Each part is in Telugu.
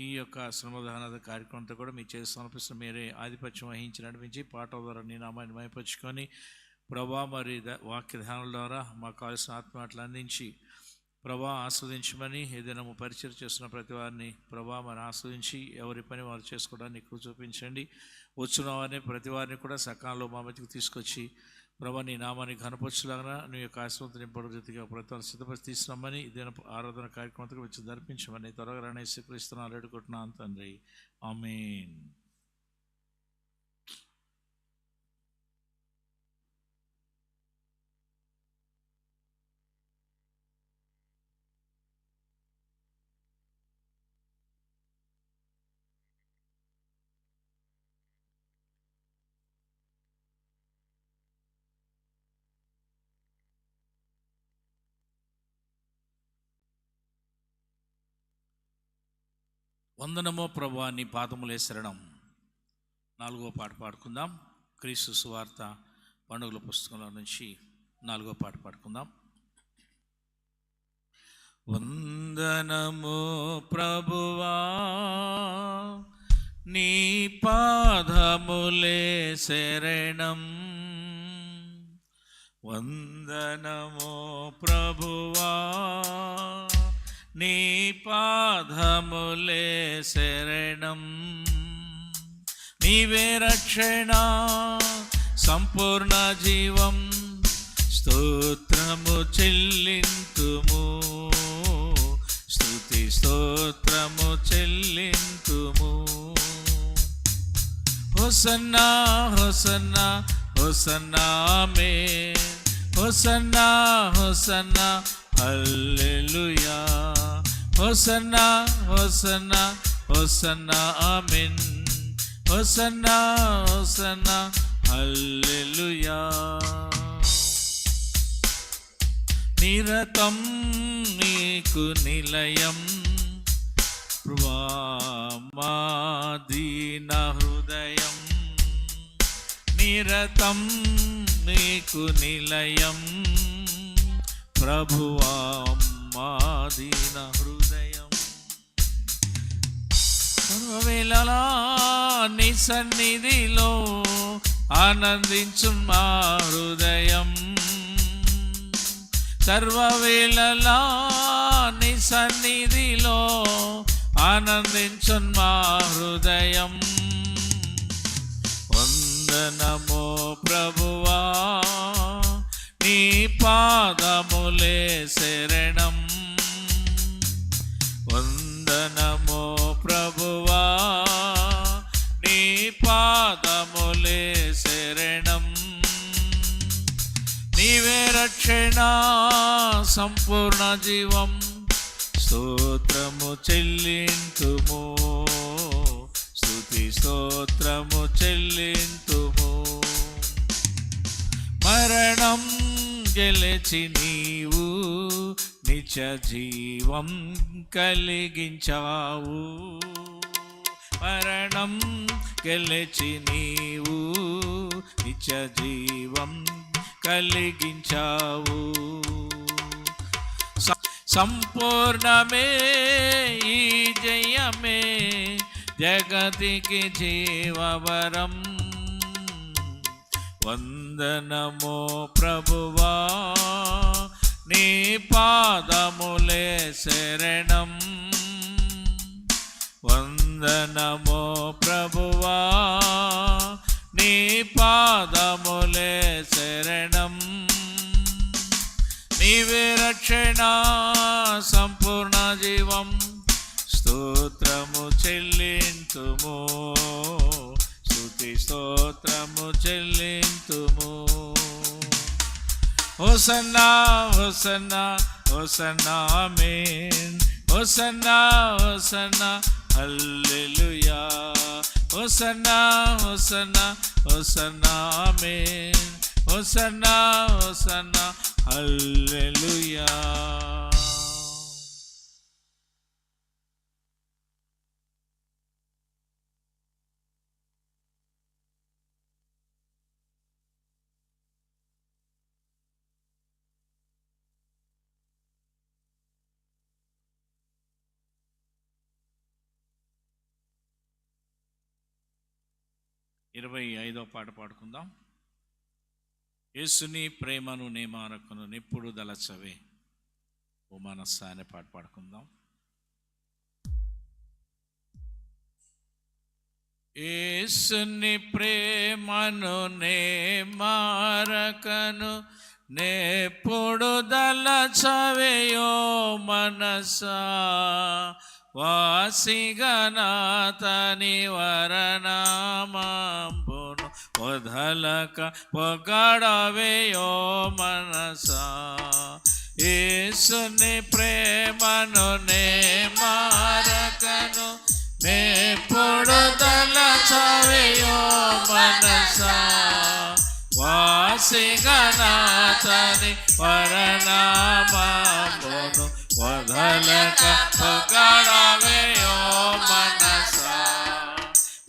ఈ యొక్క శ్రమదాన కార్యక్రమంతో కూడా మీ చేసి సమర్పిస్తున్న మీరే ఆధిపత్యం వహించి నడిపించి పాటల ద్వారా నీ నామాన్ని మైపరుచుకొని ప్రభా మరి వాక్య ధ్యానాల ద్వారా మాకు కావాల్సిన ఆత్మమాటలు అందించి ప్రభా ఆస్వాదించమని ఏదైనా పరిచయం చేస్తున్న ప్రతి వారిని ప్రభా మరి ఆస్వాదించి ఎవరి పని వారు చేసుకోవడానికి ఎక్కువ చూపించండి. వచ్చిన వారిని ప్రతి వారిని కూడా సకాలంలో మా మధ్యకు తీసుకొచ్చి ప్రభా నీ నామాన్ని ఘనపరచులాగా నీ యొక్క ఆశీర్వాదం నింపడం రీతిగా ప్రతి సిద్ధపరిచి తీసుకున్నామని ఇదేనా ఆరాధన కార్యక్రమంతో వచ్చి ధర్పించమని త్వరగా రణేసి క్రీస్తునాలు వేడుకుంటున్నాను తండ్రి, ఆమేన్. వందనమో ప్రభువా నీ పాదములే శరణం. 4వ పాట పాడుకుందాం. క్రీస్తు సువార్త పండుగల పుస్తకంలో నుంచి 4వ పాట పాడుకుందాం. వందనమో ప్రభువా నీ పాదములే శరణం. వందనమో ప్రభువా నీ పాదములే శరణం. నీవే రక్షణ సంపూర్ణ జీవం స్తోత్రము చెల్లింతుము. స్తుతి స్తోత్రము చెల్లింతుము. హోసన్నా హోసన్నా హోసన్నా ఆమేన్. హోసన్నా హోసన్నా హల్లెలూయా. హోసన్నా హోసన్నా హోసన్నా ఆమేన్. హోసన్నా హోసన్నా హల్లెలూయా. నిరతం నీకు నిలయం ప్రభువా మా దీన హృదయం. నిరతం నీకు నిలయం ప్రభువా మా దీన హృదయం. సర్వవేళలా నీ సన్నిధిలో ఆనందించు మా హృదయం. సర్వవేళలా నీ సన్నిధిలో ఆనందించు మా హృదయం. వందనమో ప్రభువా నీ పాదములే శరణం. వందనమో ప్రభువా నీ పాదములే శరణం. నీవే రక్షణ సంపూర్ణ జీవం స్తోత్రము చెల్లింతుము. స్తుతి స్తోత్రము చెల్లింతుము. మరణం గెలిచి నీవు నిత్య జీవం కలిగించావు. మరణం గెలిచి నీవు నిత్య జీవం కలిగించావు. సంపూర్ణమే ఈ జయమే జగతికి జీవవరం. వందనమో ప్రభువా నీ పాదములే శరణం. వందనమో ప్రభువా నీ పాదములే శరణం. నీవే రక్షణ సంపూర్ణ జీవం స్తోత్రము చెల్లింతుము. స్తుతి స్తోత్రము చెల్లింతుము. హోసన్నా హోసన్నా హోసన్నా ఆమేన్. హోసన్నా హోసన్నా హల్లెలూయా. హోసన్నా హోసన్నా హోసన్నా ఆమేన్. హోసన్నా హోసన్నా హల్లెలూయా. 25వ పాట పాడుకుందాం. యేసుని ప్రేమను నేమారకును నిప్పుడు దలచవే ఓ మనస్సా అనే పాట పాడుకుందాం. యేసుని ప్రేమను నేమారకను నెప్పుడు దలచవేయో మనసా వాసిగనాతని వరనామంబును వదలక పొగడవేయో మనసా యేసుని ప్రేమను నేమారకను నెప్పుడు దలచవేయో మనసా వాసిగనాతని వరనామంబును వదలక పొగడవేయో మనసా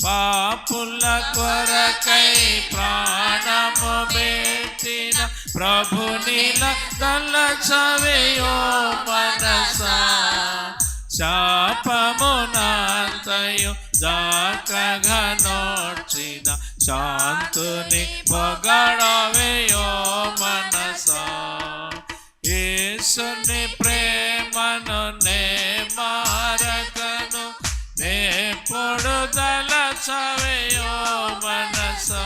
పాపుల కొరకై ప్రాణము పెట్టిన ప్రభునిల దలచవేయో మనసా శాపమునంతయు జాకగా నోర్చిన శాంతుని పొగడవేయో మనసా యేసుని ప్రేమను నేమారకను నెప్పుడు దలచవేయో మనసా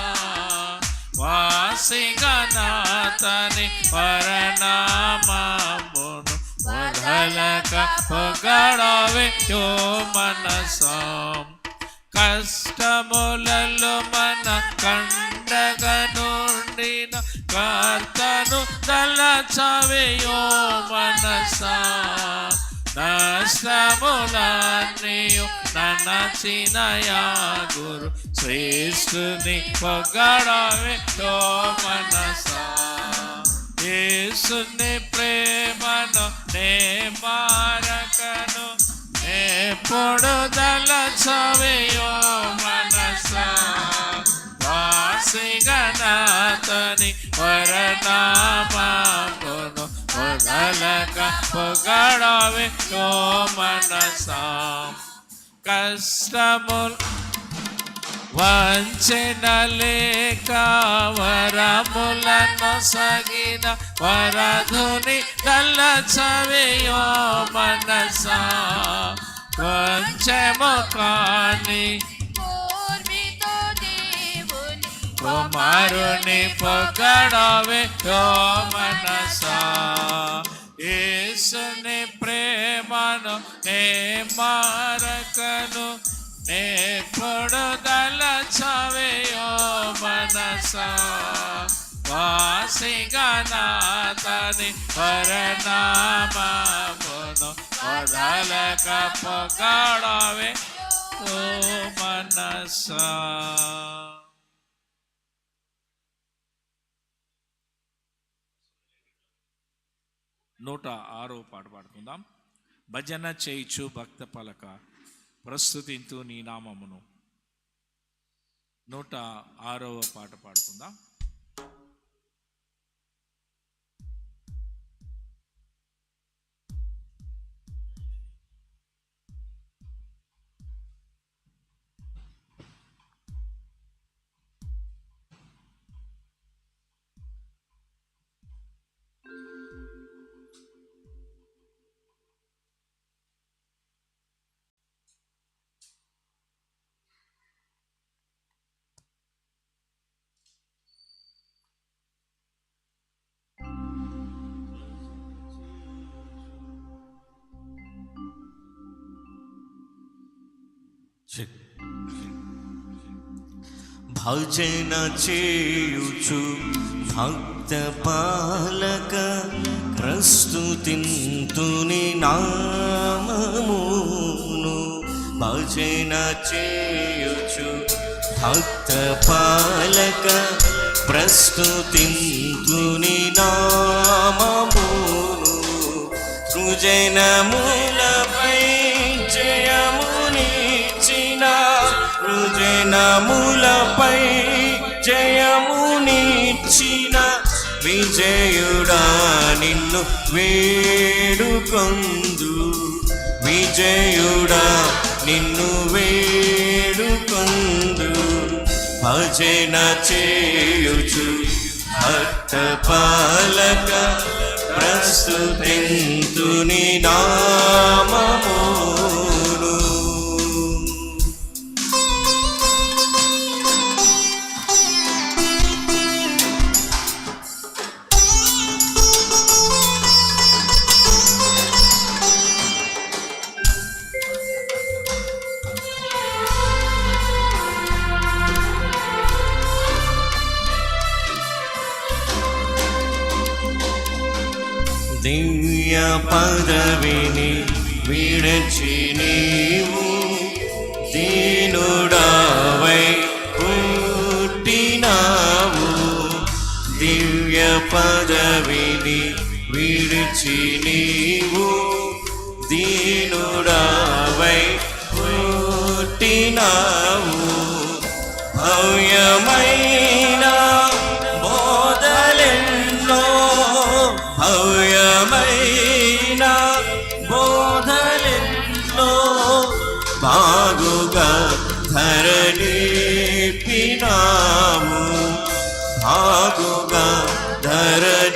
వాసిగనాతని వరనామంబును వదలక పొగడవేయో మనసా కష్టములలో మన కండగా నుండిన కర్తను దలచవేయో మనసా నష్టములన్నీయు ననచిన గురు శ్రేష్ఠుని పొగడవేయో మనసా యేసుని ప్రేమను నేమారకను నెప్పుడు దలచవేయో మనసా వాసిగనాతని వరనామంబును వదలక పొగడవేయో మనసా కష్టములు వంచన లేక వరములను సగిన వరధుని దలచవేయో మనసా కొంచెము కాని కుమారుని పొగడవేయో మనసా యేసుని ప్రేమను నేమారకను నెప్పుడు దలచవేయో మనసా వాసిగనాతని వరనామంబును వదలక పొగడవేయో మనసా. నూట 6వ పాట పాడుకుందాం. భజన చేయిచు భక్త పలక ప్రస్తుతింతు నీ నామమును. 106వ పాట పాడుకుందాం. భజన చేయుచు భక్త పాలక ప్రస్తుతింతుని నామమును. భజన చేయుచు భక్త పాలక ప్రస్తుతింతుని నామమును. సృజనములపై జయమునిచ్చిన సృజనములపై జయమునిచ్చిన విజయుడా నిన్ను వేడుకొందు. విజయుడా నిన్ను వేడుకొందు. భజన చేయుచు భక్త పాలక ప్రస్తుతింతుని నామమును. దివ్య పదవిని విడచి నీవు దీనుడావై పుట్టినావు. దివ్య పదవిని విడిచి నీవు దీనుడావై పుట్టినావు. భవ్యమైన బోధలెన్నో భవ్యమైన బోధలెన్నో బాగుగా ధరణిపినాము. బాగుగా ధరణిపినావు.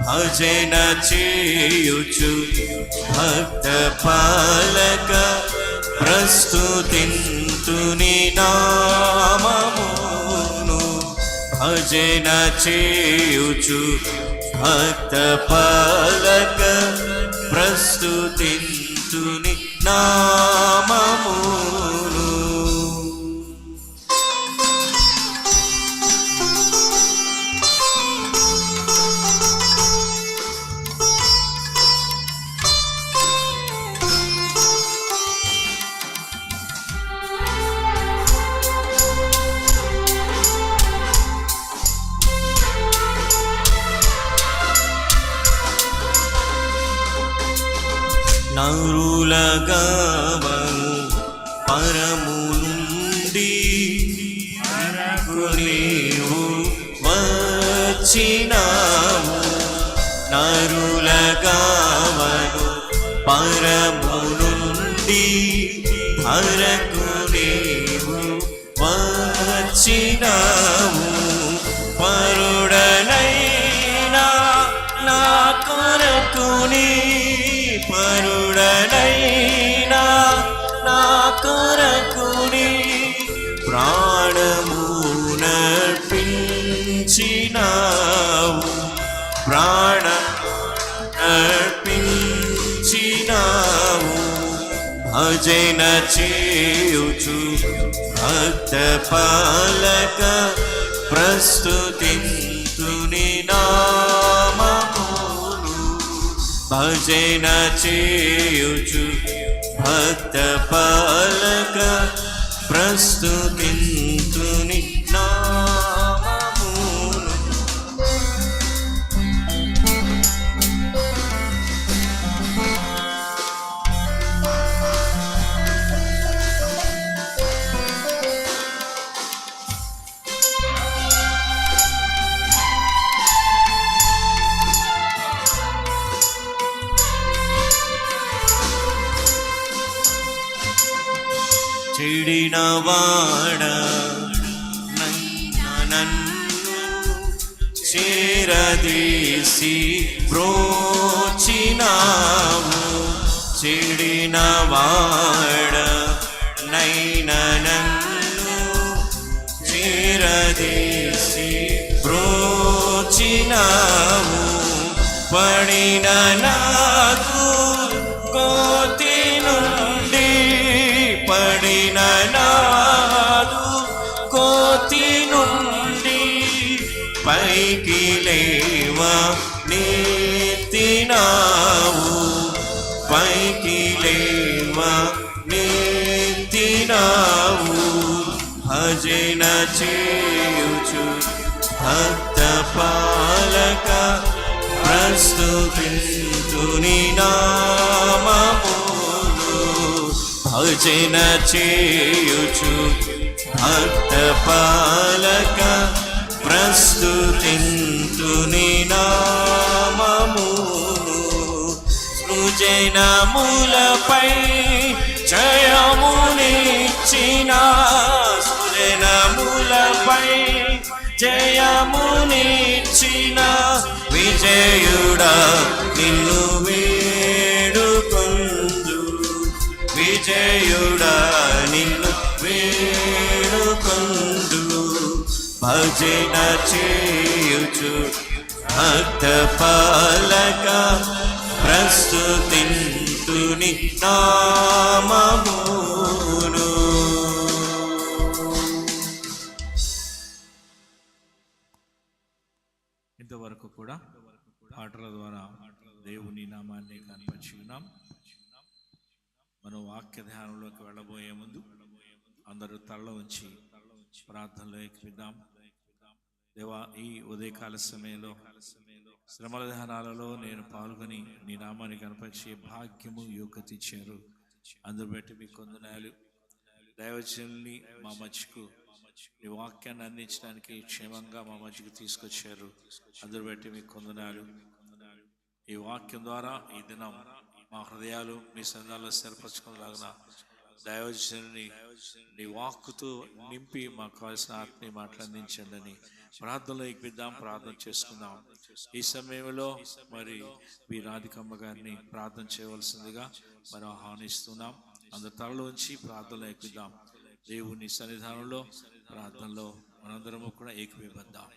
భజన చేయుచు భక్త పాలక ప్రస్తుతింతుని నామమును. భజన చేయుచు భక్త పాలక ప్రస్తుతింతుని నామమును. నరులగావను పరము నుండి నీవు వచ్చినావు. నరులగావను పరము నుండి ధరకు నీవు వచ్చినావు. పరుడనైనా నా కొరకుని పరుడనైనా నా కొరకుని ప్రాణమునర్పించినావు. ప్రాణమర్పించినావు. భజన చేయుచు భక్త పాలక ప్రస్తుతింతుని నామమును. భజన చేయుచు భక్త పాలక ప్రస్తుతింతుని నామమును. చెడినవాడ నన్ను చేరదీసి బ్రోచినావు. చెడినవాడ నన్ను చేరదీసి బ్రోచినావు. పడిన నాకు కోతి నుండి పడిన నాదు కోతి నుండి పైకి లేవా నెత్తినావు. పైకి లేవా నెత్తినావు. భజన చేయుచు భక్త పాలక ప్రస్తుతింతుని నామమును. భజన చేయుచు భక్త పాలక ప్రస్తుతింతుని నామమును. సృజనములపై జయముని వచ్చిన సుజనములపై జయమునిచ్చిన విజయుడా నిన్ను వేడుకొందు, విజయుడా నిన్ను వేడుకొందు. భజన చేయుచు భక్త పాలక ప్రస్తుతింతుని నామమును. ఇంతవరకు కూడా పాటల ద్వారా దేవుని నామాన్ని కనపరిచి ఉన్నాం. మనం వాక్య ధ్యానంలోకి వెళ్ళబోయే ముందు అందరూ తల్ల ఉంచి ప్రార్థనలో ఎక్కిద్దాం. దేవా, ఈ ఉదయకాల సమయంలో శ్రమల ధ్యానాలలో నేను పాల్గొని నీ నామాన్ని కనపరిచే భాగ్యము యోగ్యత ఇచ్చారు. అందును బట్టి మీకు వందనాలు. దైవజనుల్ని మా మధ్యకు నీ వాక్యాన్ని అందించడానికి క్షేమంగా మా మధ్యకు తీసుకొచ్చారు. అందును బట్టి మీకు వందనాలు. ఈ వాక్యం ద్వారా ఈ దినం మా హృదయాలు మీ సంఘాల్లో స్థిరపరచుకునేలాగా దైవజనుని నీ వాక్కుతో నింపి మాకు కావాల్సిన ఆత్మీయ మాటలు అందించండి అని ప్రార్థనలో ఎక్కిద్దాం, ప్రార్థన చేసుకుందాం. ఈ సమయంలో మరి మీ రాధికమ్మ గారిని ప్రార్థన చేయవలసిందిగా మనం ఆహ్వానిస్తున్నాం. అందరి తలలో ఉంచి ప్రార్థనలో ఎక్కిద్దాం. దేవుని సన్నిధానంలో ప్రార్థనలో మనందరము కూడా ఏకీభవిద్దాం.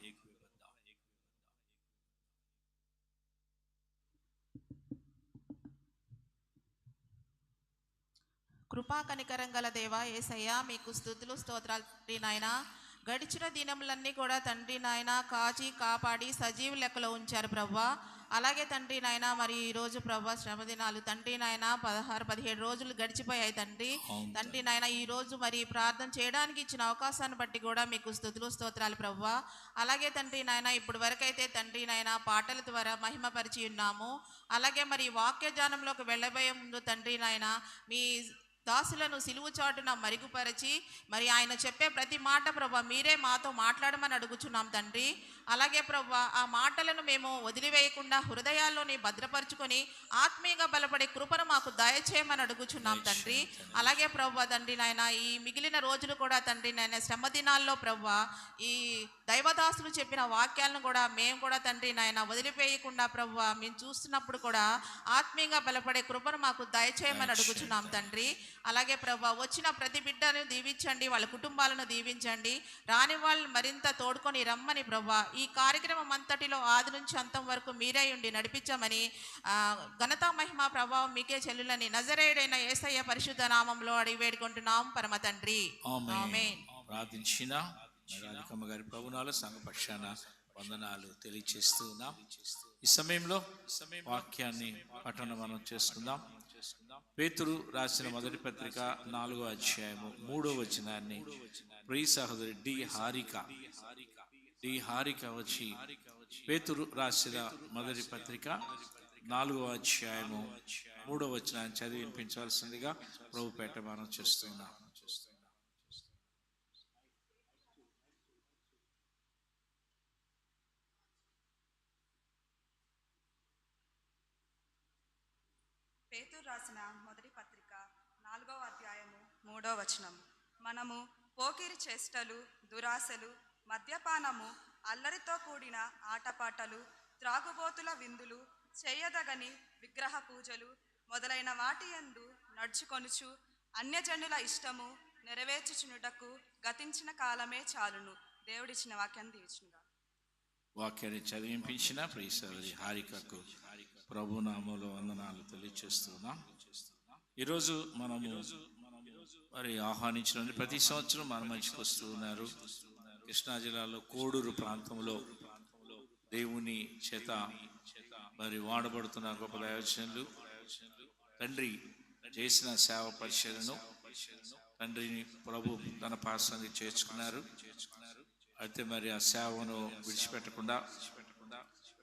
కృపా కనికరం గల దేవా యేసయ్య, మీకు స్తుతులు స్తోత్రాలు తండ్రి నాయన. గడిచిన దినములన్నీ కూడా తండ్రి నాయన కాచి కాపాడి సజీవ లెక్కలో ఉంచారు ప్రవ్వా. అలాగే తండ్రి నాయన మరి ఈరోజు ప్రవ్వా శ్రమ దినాలు తండ్రి నాయన 16-17 రోజులు గడిచిపోయాయి తండ్రి. తండ్రి నాయన ఈరోజు మరి ప్రార్థన చేయడానికి ఇచ్చిన అవకాశాన్ని బట్టి కూడా మీకు స్తుతులు స్తోత్రాలు ప్రవ్వా. అలాగే తండ్రి నాయన ఇప్పుడు వరకైతే తండ్రి నాయన పాటల ద్వారా మహిమపరిచి ఉన్నాము. అలాగే మరి వాక్య ధ్యానంలోకి వెళ్ళబోయే ముందు తండ్రి నాయన మీ దాసులను సిలువు చాటున మరుగుపరిచి మరి ఆయన చెప్పే ప్రతి మాట ప్రభా మీరే మాతో మాట్లాడమని అడుగుచున్నాం తండ్రి. అలాగే ప్రభా ఆ మాటలను మేము వదిలివేయకుండా హృదయాల్లోని భద్రపరుచుకొని ఆత్మీయంగా బలపడే కృపను మాకు దయచేయమని అడుగుచున్నాం తండ్రి. అలాగే ప్రభా తండ్రి నాయన ఈ మిగిలిన రోజులు కూడా తండ్రి నాయన శ్రమ దినాల్లో ప్రభా ఈ దైవదాసులు చెప్పిన వాక్యాలను కూడా మేము కూడా తండ్రి నాయన వదిలివేయకుండా ప్రభా మేము చూస్తున్నప్పుడు కూడా ఆత్మీయంగా బలపడే కృపను మాకు దయచేయమని అడుగుచున్నాం తండ్రి. అలాగే ప్రభా వచ్చిన ప్రతి బిడ్డను దీవించండి, వాళ్ళ కుటుంబాలను దీవించండి, రాని వాళ్ళని మరింత తోడుకొని రమ్మని ప్రభా ఈ కార్యక్రమం అంతటిలో ఆది నుంచి అంతం వరకు మీరే ఉండి నడిపించమని ఘనత మహిమ ప్రభావం మీకే చెల్లులని నజరేయుడైన యేసయ్య పరిశుద్ధ నామంలో అడిగి వేడుకుంటున్నాం పరమ తండ్రి. ఆమేన్. ప్రార్థించిన రాధికమ్మ గారి ప్రభునాలు సంఘపక్షాన వందనాలు తెలియచేస్తూ ఉన్నాం. ఈ సమయంలో వాక్యాన్ని పఠనం మనం చేసుకుందాం. పేతురు రాసిన మొదటి పత్రిక 4వ అధ్యాయము 3వ వచనాన్ని ప్రియ సహోదరి డి హారిక వచ్చి పేతురు రాసిన మొదటి పత్రిక 4వ అధ్యాయము 3వ వచనాన్ని చదివి వినిపించవలసిందిగా ప్రభుపేట మనం చేస్తున్నాం. పేతురు రాసిన మొదటి పత్రిక 4వ అధ్యాయము 3వ వచనం. మనము పోకిరి చేష్టలు, దురాశలు, మద్యపానము, అల్లరితో కూడిన ఆటపాటలు, త్రాగుబోతుల విందులు, చేయదగని విగ్రహ పూజలు మొదలైన వాటి యందు నడుచుకొనుచు అన్యజనుల ఇష్టము నెరవేర్చుచునుటకు గతించిన కాలమే చాలును. దేవుడిచ్చిన వాక్యాన్ని దీవించునుగా. వాక్యాన్ని చదివింపించిన ప్రియ సహోదరి హారికకు ప్రభునామంలో వందనాలు తెలియచేస్తున్నాం. ఈరోజు మనము మరి ఆహ్వానించిన ప్రతి సంవత్సరం మన మధ్యకి వస్తూ ఉన్నారు. కృష్ణా జిల్లాలో కోడూరు ప్రాంతంలో దేవుని చేత మరి వాడబడుతున్న గొప్ప దైవజనులు తండ్రి చేసిన సేవ పరిచర్యను తండ్రిని ప్రభు తన పాసానికి చేర్చుకున్నారు. అయితే మరి ఆ సేవను విడిచిపెట్టకుండా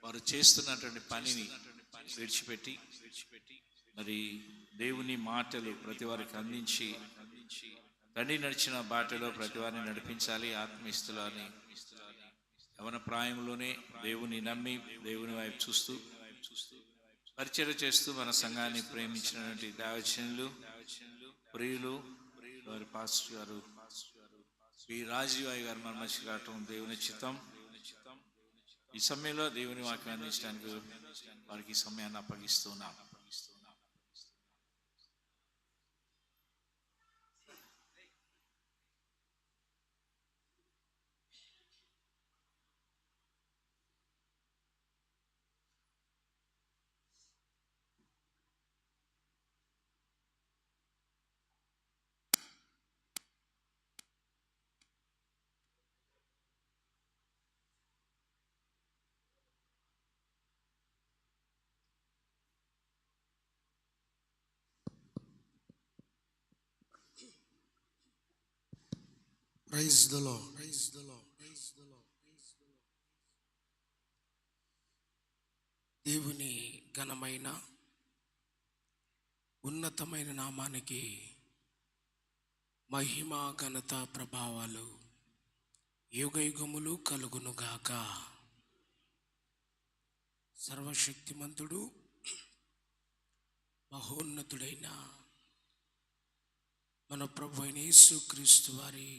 వారు చేస్తున్నటువంటి పనిని విడిచిపెట్టి మరి దేవుని మాటలు ప్రతి వారికి అందించి తండ్రి నడిచిన బాటలో ప్రతి వారిని నడిపించాలి. ఆత్మీస్తులు అని యవన ప్రాయంలోనే దేవుని నమ్మి దేవుని వైపు చూస్తూ పరిచర్య చేస్తూ మన సంఘాన్ని ప్రేమించినటువంటి దైవజనులు ప్రియులు వారి పాస్టర్ గారు పి రాజీవాయి గారు మన మనిషి రావటం దేవుని చిత్తం. ఈ సమయంలో దేవుని వాక్యం అందించడానికి వారికి ఈ సమయాన్ని అప్పగిస్తున్నాం. Praise the Lord. Praise the Lord. Praise the Lord. Praise the Lord. దేవుని ఘనమైన ఉన్నతమైన నామానికి మహిమ ఘనత ప్రభావాలు యుగయుగములు కలుగునుగాక. సర్వశక్తిమంతుడు మహోన్నతుడైన మన ప్రభు అయిన యేసుక్రీస్తు వారి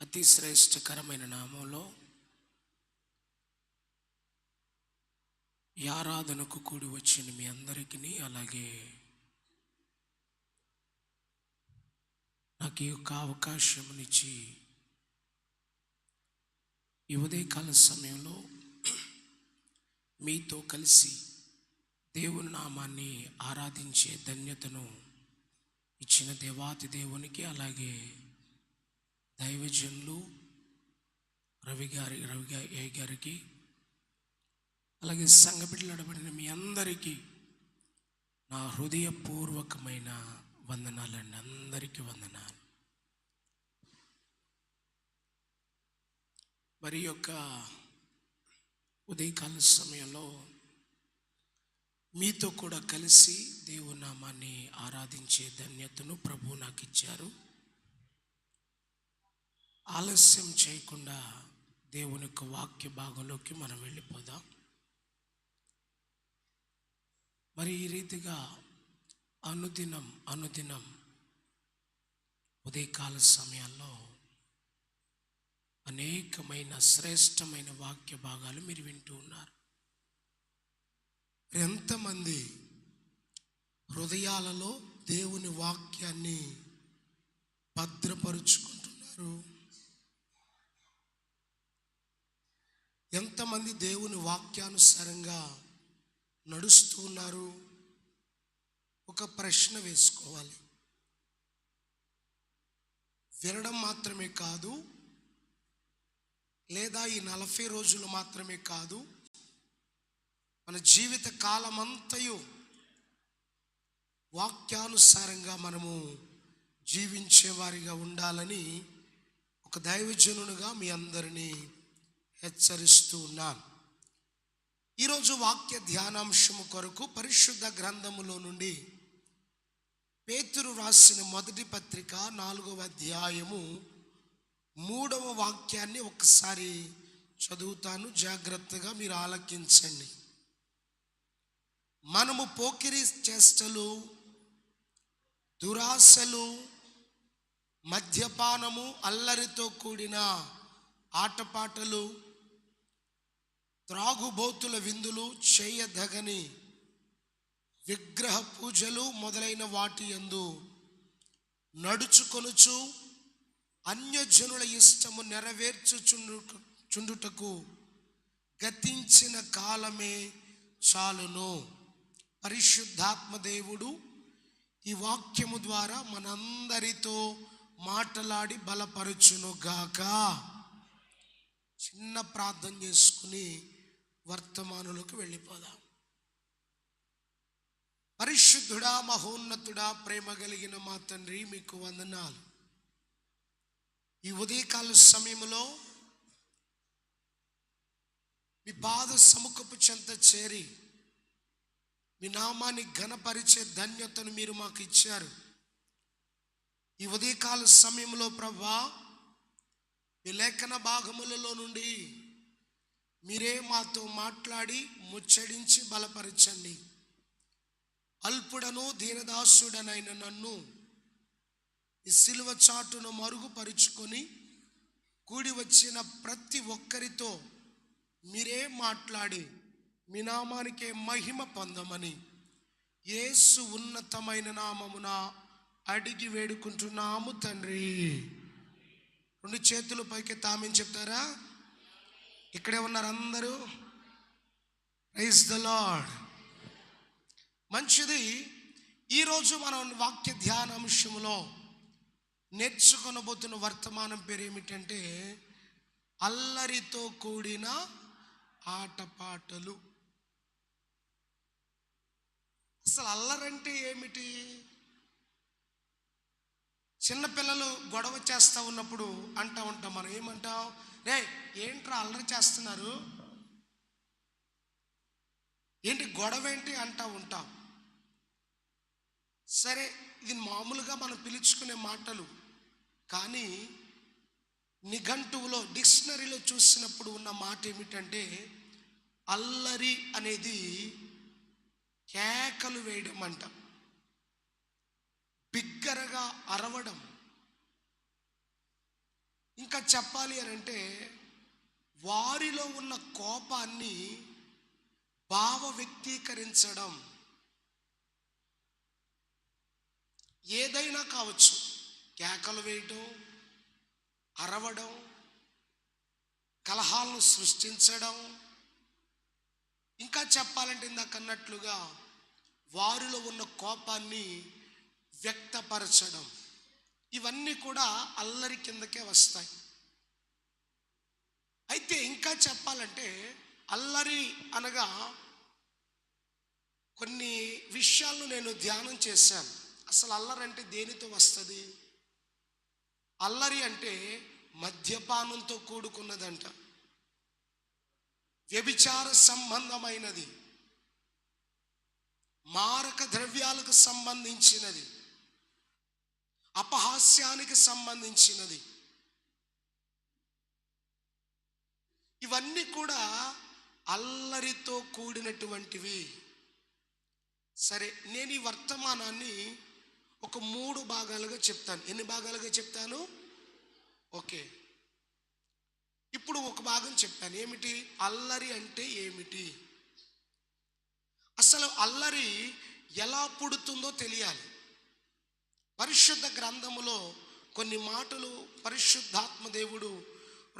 అతి శ్రేష్టకరమైన నామంలో ఈ ఆరాధనకు కూడి వచ్చిన మీ అందరికీ, అలాగే నాకు ఈ యొక్క అవకాశమునిచ్చి ఈ ఉదయకాల సమయంలో మీతో కలిసి దేవుని నామాన్ని ఆరాధించే ధన్యతను ఇచ్చిన దేవాతి దేవునికి, అలాగే దైవజనులు రవి గారికి, అలాగే సంఘ బిడ్డలడబడిన మీ అందరికీ నా హృదయపూర్వకమైన వందనాలండి. అందరికీ వందనాలు. మరి యొక్క ఉదయకాల సమయంలో మీతో కూడా కలిసి దేవుని నామాన్ని ఆరాధించే ధన్యతను ప్రభు నాకు ఇచ్చారు. ఆలస్యం చేయకుండా దేవుని యొక్క వాక్య భాగంలోకి మనం వెళ్ళిపోదాం. మరి ఈ రీతిగా అనుదినం ఉదయకాల సమయాల్లో అనేకమైన శ్రేష్టమైన వాక్య భాగాలు మీరు వింటూ ఉన్నారు. ఎంతమంది హృదయాలలో దేవుని వాక్యాన్ని భద్రపరుచుకుంటున్నారు? ఎంతమంది దేవుని వాక్యానుసారంగా నడుస్తూ ఉన్నారు? ఒక ప్రశ్న వేసుకోవాలి. వినడం మాత్రమే కాదు, లేదా ఈ 40 రోజులు మాత్రమే కాదు, మన జీవిత కాలమంతయు వాక్యానుసారంగా మనము జీవించేవారిగా ఉండాలని ఒక దైవజనునిగా మీ అందరినీ హెచ్చరిస్తూ ఉన్నాను. ఈరోజు వాక్య ధ్యానాంశము కొరకు పరిశుద్ధ గ్రంథములో నుండి పేతురు రాసిన మొదటి పత్రిక 4వ అధ్యాయము 3వ వాక్యాన్ని ఒకసారి చదువుతాను, జాగ్రత్తగా మీరు ఆలకించండి. మనము పోకిరి చేష్టలు, దురాశలు, మద్యపానము, అల్లరితో కూడిన ఆటపాటలు, త్రాగుబోతుల విందులు, చేయదగని విగ్రహ పూజలు మొదలైన వాటి యందు నడుచుకొనుచు అన్యజనుల ఇష్టము నెరవేర్చుచుండుటకు గతించిన కాలమే చాలును. పరిశుద్ధాత్మ దేవుడు ఈ వాక్యము ద్వారా మనందరితో మాట్లాడి బలపరచునుగాక. చిన్న ప్రార్థన చేసుకుని వర్తమానులకు వెళ్ళిపోదాం. పరిశుద్ధుడా, మహోన్నతుడా, ప్రేమ కలిగిన మా తండ్రి, మీకు వందనాలు. ఈ ఉదయకాల సమయంలో మీ పాద సముఖపు చెంత చేరి మీ నామాన్ని ఘనపరిచే ధన్యతను మీరు మాకు ఇచ్చారు. ఈ ఉదయకాల సమయంలో ప్రభువా, మీ లేఖన భాగములలో నుండి మీరే మాతో మాట్లాడి ముచ్చడించి బలపరచండి. అల్పుడను దీనదాసుడనైన నన్ను ఈ సిలువ చాటును మరుగుపరుచుకొని కూడి వచ్చిన ప్రతి ఒక్కరితో మీరే మాట్లాడి మీ నామానికే మహిమ పొందమని యేసు ఉన్నతమైన నామమున అడిగి వేడుకుంటున్నాము తండ్రి. 2 చేతులు పైకి తామని చెప్తారా? ఇక్కడే ఉన్నారు అందరూ. Praise the lord. మంచిది. ఈరోజు మనం వాక్య ధ్యానాంశములో నేర్చుకొనబోతున్న వర్తమానం పేరు ఏమిటంటే అల్లరితో కూడిన ఆటపాటలు. అసలు అల్లరంటే ఏమిటి? చిన్నపిల్లలు గొడవ చేస్తూ ఉన్నప్పుడు అంటూ ఉంటాం మనం. ఏమంటాం? రే ఏంట్రా అల్లరి చేస్తున్నారు, ఏంటి గొడవ ఏంటి అంటూ ఉంటాం. సరే, ఇది మామూలుగా మనం పిలుచుకునే మాటలు. కానీ నిఘంటువులో డిక్షనరీలో చూసినప్పుడు ఉన్న మాట ఏమిటంటే అల్లరి అనేది కేకలు వేయడం అంట, బిగ్గరగా అరవడం. ఇంకా చెప్పాలి అని అంటే వారిలో ఉన్న కోపాన్ని భావ వ్యక్తీకరించడం. ఏదైనా కావచ్చు, కేకలు వేయటం, అరవడం, కలహాలను సృష్టించడం. ఇంకా చెప్పాలంటే ఇందాక అన్నట్లుగా వారిలో ఉన్న కోపాన్ని వ్యక్తపరచడం. ఇవన్నీ కూడా అల్లరి కిందకే వస్తాయి. అయితే ఇంకా చెప్పాలంటే అల్లరి అనగా కొన్ని విషయాలను నేను ధ్యానం చేశాను. అసలు అల్లరి అంటే దేనితో వస్తుంది? అల్లరి అంటే మద్యపానంతో కూడుకున్నదంట, వ్యభిచార సంబంధమైనది, మారక ద్రవ్యాలకు సంబంధించినది, అపహాస్యానికి సంబంధించినది. ఇవన్నీ కూడా అల్లరితో కూడినటువంటివి. సరే, నేను ఈ వర్తమానాన్ని ఒక 3 భాగాలుగా చెప్తాను. ఎన్ని భాగాలుగా చెప్తాను? ఓకే, ఇప్పుడు ఒక భాగం చెప్పాను. ఏమిటి అల్లరి అంటే ఏమిటి? అసలు అల్లరి ఎలా పుడుతుందో తెలియాలి. పరిశుద్ధ గ్రంథములో కొన్ని మాటలు పరిశుద్ధాత్మ దేవుడు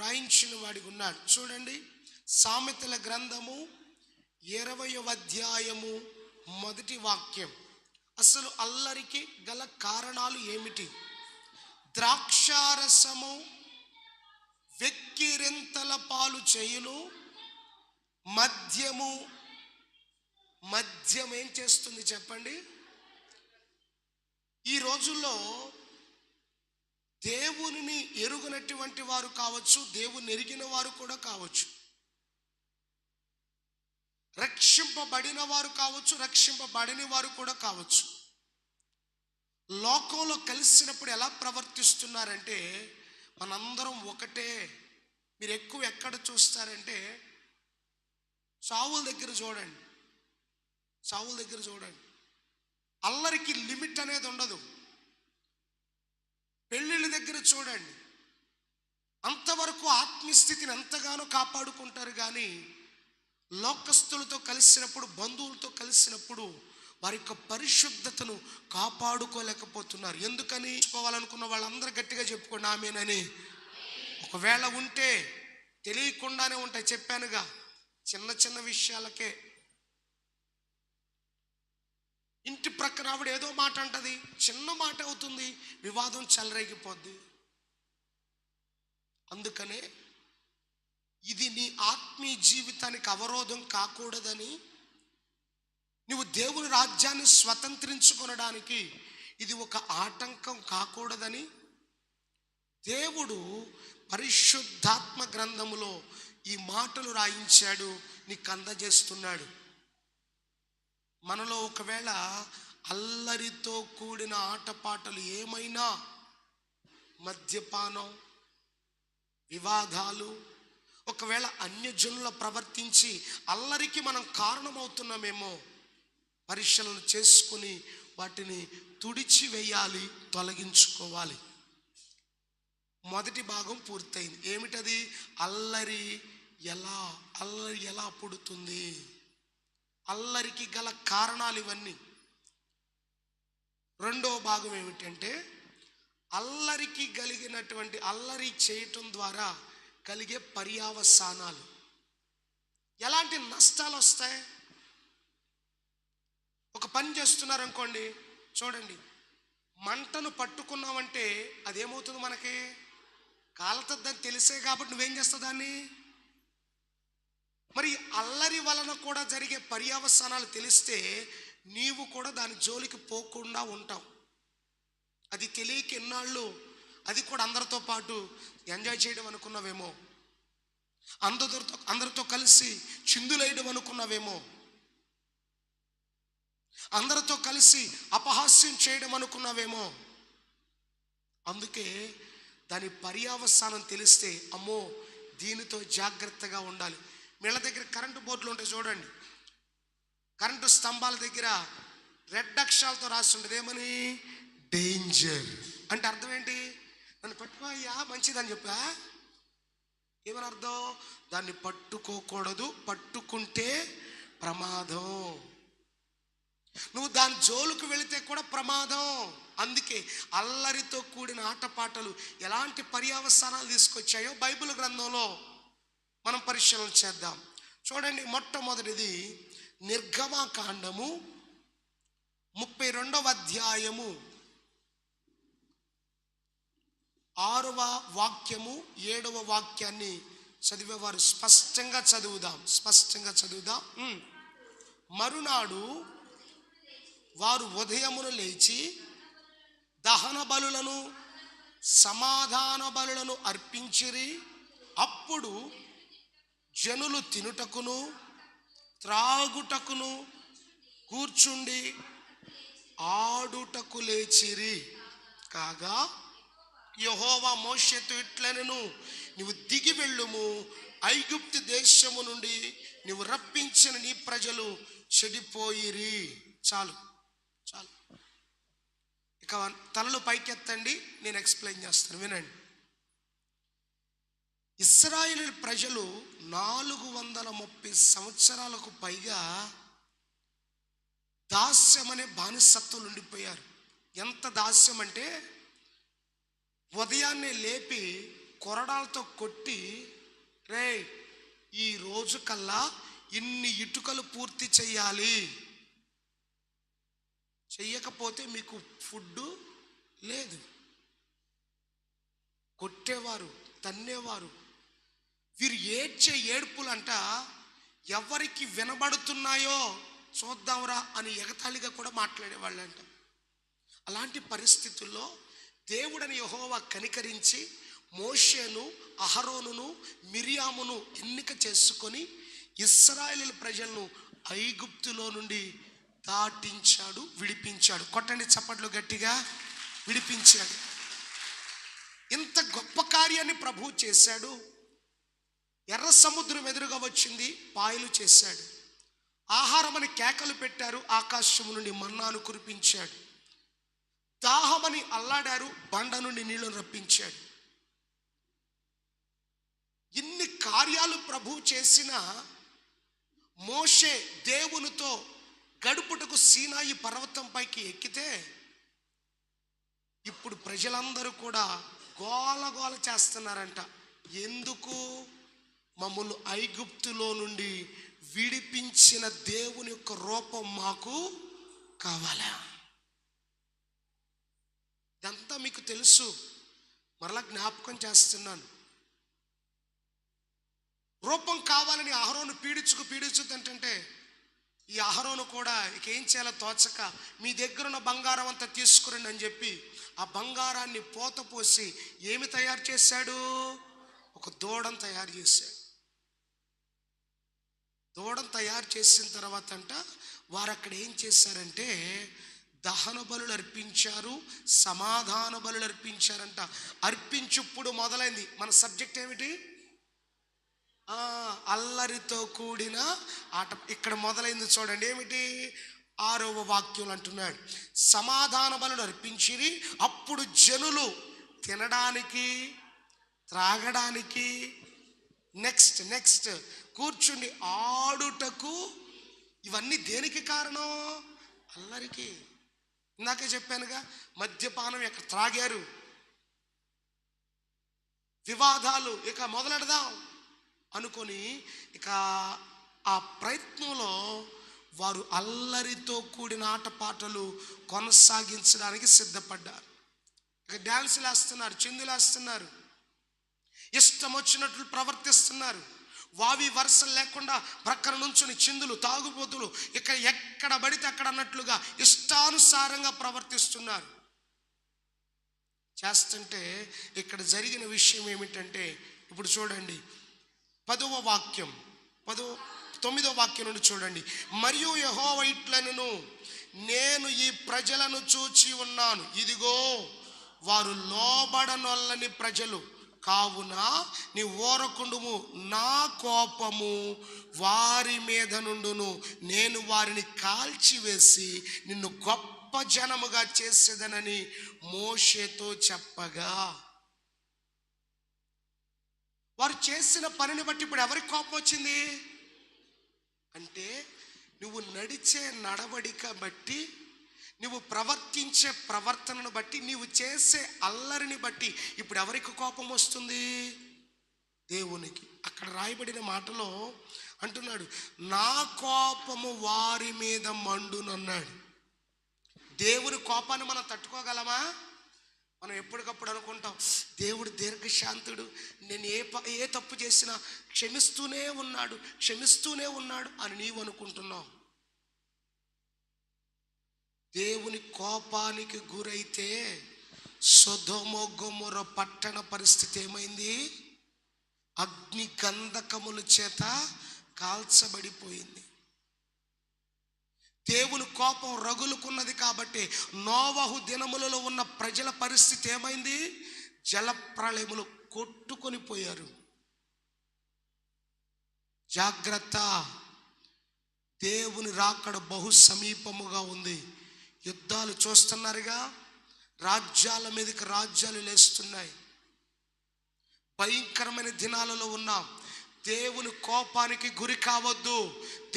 రాయించిన వాడికి ఉన్నాడు. చూడండి, సామెతల గ్రంథము 20వ అధ్యాయము 1వ వాక్యం. అసలు అల్లరికి గల కారణాలు ఏమిటి? ద్రాక్షారసము వెక్కిరింతల పాలు చేయును, మద్యం ఏం చేస్తుంది చెప్పండి? ఈ రోజుల్లో దేవునిని ఎరుగనటువంటి వారు కావచ్చు, దేవుని ఎరిగిన వారు కూడా కావచ్చు, రక్షింపబడిన వారు కావచ్చు, రక్షింపబడని వారు కూడా కావచ్చు. లోకంలో కలిసినప్పుడు ఎలా ప్రవర్తిస్తున్నారంటే మనందరం ఒకటే. మీరు ఎక్కువ ఎక్కడ చూస్తారంటే చావుల దగ్గర చూడండి, చావుల దగ్గర చూడండి. అల్లరికి లిమిట్ అనేది ఉండదు. పెళ్ళిళ్ళ దగ్గర చూడండి, అంతవరకు ఆత్మీయస్థితిని ఎంతగానో కాపాడుకుంటారు. కానీ లోకస్తులతో కలిసినప్పుడు, బంధువులతో కలిసినప్పుడు వారి యొక్క పరిశుద్ధతను కాపాడుకోలేకపోతున్నారు. ఎందుకని? పోవాలనుకున్న వాళ్ళందరూ గట్టిగా చెప్పుకోండి ఆమేనని. ఒకవేళ ఉంటే తెలియకుండానే ఉంటాయి. చెప్పానుగా, చిన్న చిన్న విషయాలకే. ఇంటి ప్రక్కన ఆవిడ ఏదో మాట అంటది, చిన్న మాట అవుతుంది, వివాదం చెలరేగిపోద్ది. అందుకనే ఇది నీ ఆత్మీయ జీవితానికి అవరోధం కాకూడదని, నువ్వు దేవుని రాజ్యాన్ని స్వతంత్రించుకొనడానికి ఇది ఒక ఆటంకం కాకూడదని దేవుడు పరిశుద్ధాత్మ గ్రంథములో ఈ మాటలు రాయించాడు, నీకు అందజేస్తున్నాడు. మనలో ఒకవేళ అల్లరితో కూడిన ఆటపాటలు ఏమైనా, మద్యపానం, వివాదాలు, ఒకవేళ అన్యజనుల ప్రవర్తించి అల్లరికి మనం కారణమవుతున్నామేమో, పరిశీలన చేసుకుని వాటిని తుడిచివేయాలి, తొలగించుకోవాలి. మొదటి భాగం పూర్తయింది. ఏమిటది? అల్లరి ఎలా పుడుతుంది, అల్లరికి గల కారణాలు ఇవన్నీ. రెండో భాగం ఏమిటంటే అల్లరికి కలిగినటువంటి అల్లరి చేయటం ద్వారా కలిగే పర్యవసానాలు. ఎలాంటి నష్టాలు వస్తాయి? ఒక పని చేస్తున్నారనుకోండి, చూడండి, మంటను పట్టుకున్నామంటే అదేమవుతుంది? మనకి కాలుతుందని తెలిసే కాబట్టి నువ్వేం చేస్తావు దాన్ని. మరి అల్లరి వలన కూడా జరిగే పర్యవసానాలు తెలిస్తే నీవు కూడా దాని జోలికి పోకుండా ఉంటావు. అది తెలియక ఎన్నాళ్ళు అది కూడా అందరితో పాటు ఎంజాయ్ చేయడం అనుకున్నావేమో, అందరితో కలిసి చిందులేయడం అనుకున్నావేమో, అందరితో కలిసి అపహాస్యం చేయడం అనుకున్నావేమో. అందుకే దాని పర్యవసానం తెలిస్తే అమ్మో దీనితో జాగ్రత్తగా ఉండాలి. వీళ్ళ దగ్గర కరెంటు బోర్డులు ఉంటాయి చూడండి, కరెంటు స్తంభాల దగ్గర రెడ్ అక్షరాలతో రాసి ఉంటుంది. ఏమని? డేంజర్. అంటే అర్థం ఏంటి? నన్ను పట్టుకోయ్యా మంచిదని చెప్పా. ఏమని అర్థం? దాన్ని పట్టుకోకూడదు, పట్టుకుంటే ప్రమాదం. నువ్వు దాని జోలుకు వెళితే కూడా ప్రమాదం. అందుకే అల్లరితో కూడిన ఆటపాటలు ఎలాంటి పర్యవసానాలు తీసుకొచ్చాయో బైబిల్ గ్రంథంలో మనం పరిశీలన చేద్దాం. చూడండి, మొట్టమొదటిది నిర్గమకాండము 32వ అధ్యాయము 6వ వాక్యము 7వ వాక్యాన్ని చదివేవారు స్పష్టంగా చదువుదాం. మరునాడు వారు ఉదయమును లేచి దహన బలులను సమాధాన బలులను అర్పించిరి. అప్పుడు జనులు తినుటకును త్రాగుటకును కూర్చుండి ఆడుటకు లేచిరి. కాగా యెహోవా మోషేతో ఇట్లనెను, నీవు దిగి వెళ్ళుము, ఐగుప్తు దేశము నుండి నీవు రప్పించిన నీ ప్రజలు చెడిపోయిరి. చాలు. ఇక తలలు పైకెత్తండి, నేను ఎక్స్ప్లెయిన్ చేస్తాను, వినండి. ఇశ్రాయేలు ప్రజలు 430 సంవత్సరాలకు పైగా దాస్యం అనే బానిసత్వం ఉండిపోయారు. ఎంత దాస్యం అంటే ఉదయాన్నే లేపి కొరడాలతో కొట్టి, రే ఈ రోజు కల్లా ఇన్ని ఇటుకలు పూర్తి చెయ్యాలి, చెయ్యకపోతే మీకు ఫుడ్ లేదు. కొట్టేవారు, తన్నేవారు. వీరు ఏడ్చే ఏడ్పులంట ఎవరికి వినబడుతున్నాయో చూద్దాంరా అని ఎగతాళిగా కూడా మాట్లాడేవాళ్ళంట. అలాంటి పరిస్థితుల్లో దేవుడని యెహోవా కనికరించి మోషేను, అహరోనును, మిరియామును ఎన్నిక చేసుకొని ఇశ్రాయేలు ప్రజలను ఐగుప్తులో నుండి దాటించాడు, విడిపించాడు. కొట్టండి చప్పట్లు గట్టిగా. విడిపించాడు. ఇంత గొప్ప కార్యాన్ని ప్రభువు చేశాడు. ఎర్ర సముద్రం ఎదురుగా వచ్చింది, పాయలు చేశాడు. ఆహారమని కేకలు పెట్టారు, ఆకాశము నుండి మన్నాను కురిపించాడు. దాహమని అల్లాడారు, బండ నుండి నీళ్లను రప్పించాడు. ఇన్ని కార్యాలు ప్రభువు చేసిన మోషే దేవునితో గడుపుటకు సీనాయి పర్వతం పైకి ఎక్కితే ఇప్పుడు ప్రజలందరూ కూడా గోల చేస్తున్నారంట. ఎందుకు? మమ్మల్ని ఐగుప్తులో నుండి విడిపించిన దేవుని యొక్క రూపం మాకు కావాలా? ఇదంతా మీకు తెలుసు, మరలా జ్ఞాపకం చేస్తున్నాను. రూపం కావాలని అహరోను పీడించుతుంటే ఈ అహరోను కూడా ఇక ఏం చేయాలో తోచక, మీ దగ్గరున్న బంగారం అంతా తీసుకురండి అని చెప్పి ఆ బంగారాన్ని పోత పోసి ఏమి తయారు చేశాడు? ఒక దూడను తయారు చేశాడు. దూడను తయారు చేసిన తర్వాత అంట వారు అక్కడ ఏం చేశారంటే దహన బలులు అర్పించారు, సమాధాన బలులు అర్పించారంట. అర్పించుప్పుడు మొదలైంది. మన సబ్జెక్ట్ ఏమిటి? అల్లరితో కూడిన ఆట. ఇక్కడ మొదలైంది చూడండి. ఏమిటి? 6వ వాక్యం అంటున్నాడు, సమాధాన బలులు అర్పించిరి, అప్పుడు జనులు తినడానికి త్రాగడానికి నెక్స్ట్ కూర్చుండి ఆడుటకు. ఇవన్నీ దేనికి కారణం? అల్లరికి. ఇందాకే చెప్పానుగా, మద్యపానం ఎక్కడ త్రాగారు, వివాదాలు, ఇక మొదలెడదాం అనుకొని ఇక ఆ ప్రయత్నంలో వారు అల్లరితో కూడిన ఆటపాటలు కొనసాగించడానికి సిద్ధపడ్డారు. ఇక డ్యాన్సులు వేస్తున్నారు, చిందులు వేస్తున్నారు, ఇష్టం వచ్చినట్లు ప్రవర్తిస్తున్నారు. వావి వరుసలు లేకుండా ప్రక్కన నుంచుని చిందులు, తాగుబోతులు, ఇక ఎక్కడ పడితే అక్కడ అన్నట్లుగా ఇష్టానుసారంగా ప్రవర్తిస్తున్నారు. చేస్తుంటే ఇక్కడ జరిగిన విషయం ఏమిటంటే, ఇప్పుడు చూడండి 9వ వాక్యం నుండి చూడండి. మరియు యెహోవా ఇట్లనెను, నేను ఈ ప్రజలను చూచి ఉన్నాను, ఇదిగో వారు లోబడనొల్లని ప్రజలు, కావున నీ ఓరకుండుము, నా కోపము వారి మీద నుండును, నేను వారిని కాల్చివేసి నిన్ను గొప్ప జనముగా చేసేదనని మోషేతో చెప్పగా. వారు చేసిన పనిని బట్టి ఇప్పుడు ఎవరికి కోపం వచ్చింది అంటే, నువ్వు నడిచే నడవడిక బట్టి, నువ్వు ప్రవర్తించే ప్రవర్తనను బట్టి, నీవు చేసే అల్లరిని బట్టి ఇప్పుడు ఎవరికి కోపం వస్తుంది? దేవునికి. అక్కడ రాయబడిన మాటలో అంటున్నాడు, నా కోపము వారి మీద మండునన్నాడు. దేవుని కోపాన్ని మనం తట్టుకోగలమా? మనం ఎప్పటికప్పుడు అనుకుంటాం, దేవుడు దీర్ఘశాంతుడు, నేను ఏ తప్పు చేసినా క్షమిస్తూనే ఉన్నాడు అని నీవు అనుకుంటున్నావు. దేవుని కోపానికి గురైతే సొదొమ గొమొర్రా పట్టణ పరిస్థితి ఏమైంది? అగ్ని గంధకముల చేత కాల్చబడిపోయింది. దేవుని కోపం రగులుకున్నది కాబట్టి నోవహు దినములలో ఉన్న ప్రజల పరిస్థితి ఏమైంది? జలప్రళయములు కొట్టుకొని పోయారు. జాగ్రత్త, దేవుని రాకడ బహు సమీపముగా ఉంది. యుద్ధాలు చూస్తున్నారుగా, రాజ్యాల మీదకి రాజ్యాలు లేస్తున్నాయి. భయంకరమైన దినాలలో ఉన్నాం. దేవుని కోపానికి గురి కావద్దు.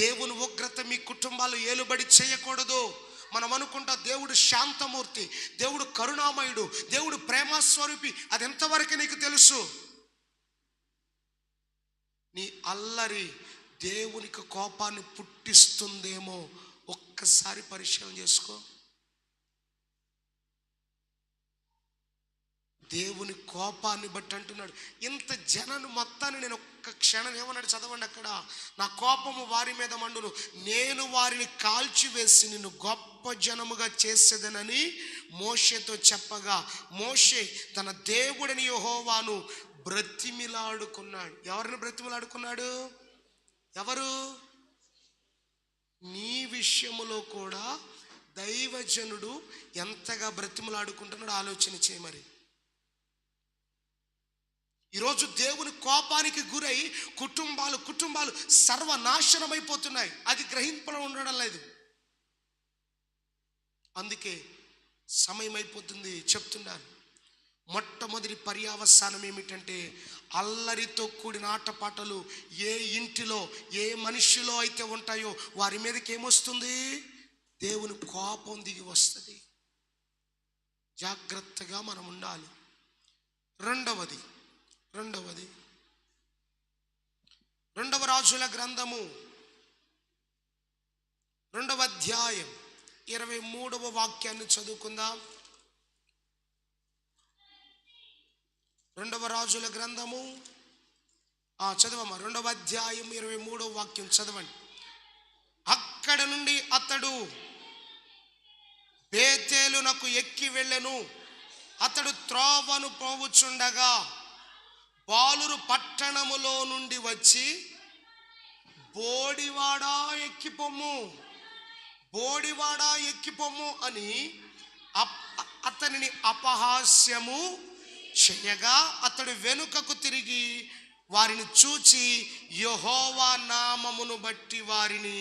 దేవుని ఉగ్రత మీ కుటుంబాలు ఏలుబడి చేయకూడదు. మనం అనుకుంటా దేవుడు శాంతమూర్తి, దేవుడు కరుణామయుడు, దేవుడు ప్రేమస్వరూపి. అది ఎంతవరకు నీకు తెలుసు? నీ అల్లరి దేవునికి కోపాన్ని పుట్టిస్తుందేమో ఒక్కసారి పరిశీలన చేసుకో. దేవుని కోపాన్ని బట్టి అంటున్నాడు, ఇంత జనాన్ని మొత్తాన్ని నేను ఒక్క క్షణం ఏమన్నాడు చదవండి అక్కడ, నా కోపము వారి మీద మండును, నేను వారిని కాల్చివేసి నిన్ను గొప్ప జనముగా చేసేదనని మోషేతో చెప్పగా, మోషే తన దేవుడిని యెహోవాను బ్రతిమిలాడుకున్నాడు. ఎవరిని బ్రతిమిలాడుకున్నాడు? ఎవరు? నీ విషయములో కూడా దైవజనుడు ఎంతగా బ్రతిమిలాడుకుంటున్నాడు ఆలోచన చేయి. మరి ఈరోజు దేవుని కోపానికి గురై కుటుంబాలు సర్వనాశనమైపోతున్నాయి. అది గ్రహింపులో ఉండడం లేదు. అందుకే సమయం అయిపోతుంది చెప్తున్నాను. మొట్టమొదటి పర్యావసానం ఏమిటంటే, అల్లరితో కూడిన ఆటపాటలు ఏ ఇంటిలో ఏ మనిషిలో అయితే ఉంటాయో వారి మీదకి ఏమొస్తుంది? దేవుని కోపం దిగి వస్తుంది. జాగ్రత్తగా మనం ఉండాలి. రెండవది 2వ రాజుల గ్రంథము 2వ అధ్యాయం 23వ వాక్యాన్ని చదువుకుందాం. 2వ రాజుల గ్రంథము చదవమ్మా. 2వ అధ్యాయం 23వ వాక్యం చదవండి. అక్కడ నుండి అతడు బేతేలునకు ఎక్కి వెళ్ళెను. అతడు త్రోవను పోవుచుండగా బాలురు పట్టణములో నుండి వచ్చి, బోడివాడా ఎక్కిపొమ్ము అని అతనిని అపహాస్యము చేయగా, అతడు వెనుకకు తిరిగి వారిని చూచి యెహోవా నామమును బట్టి వారిని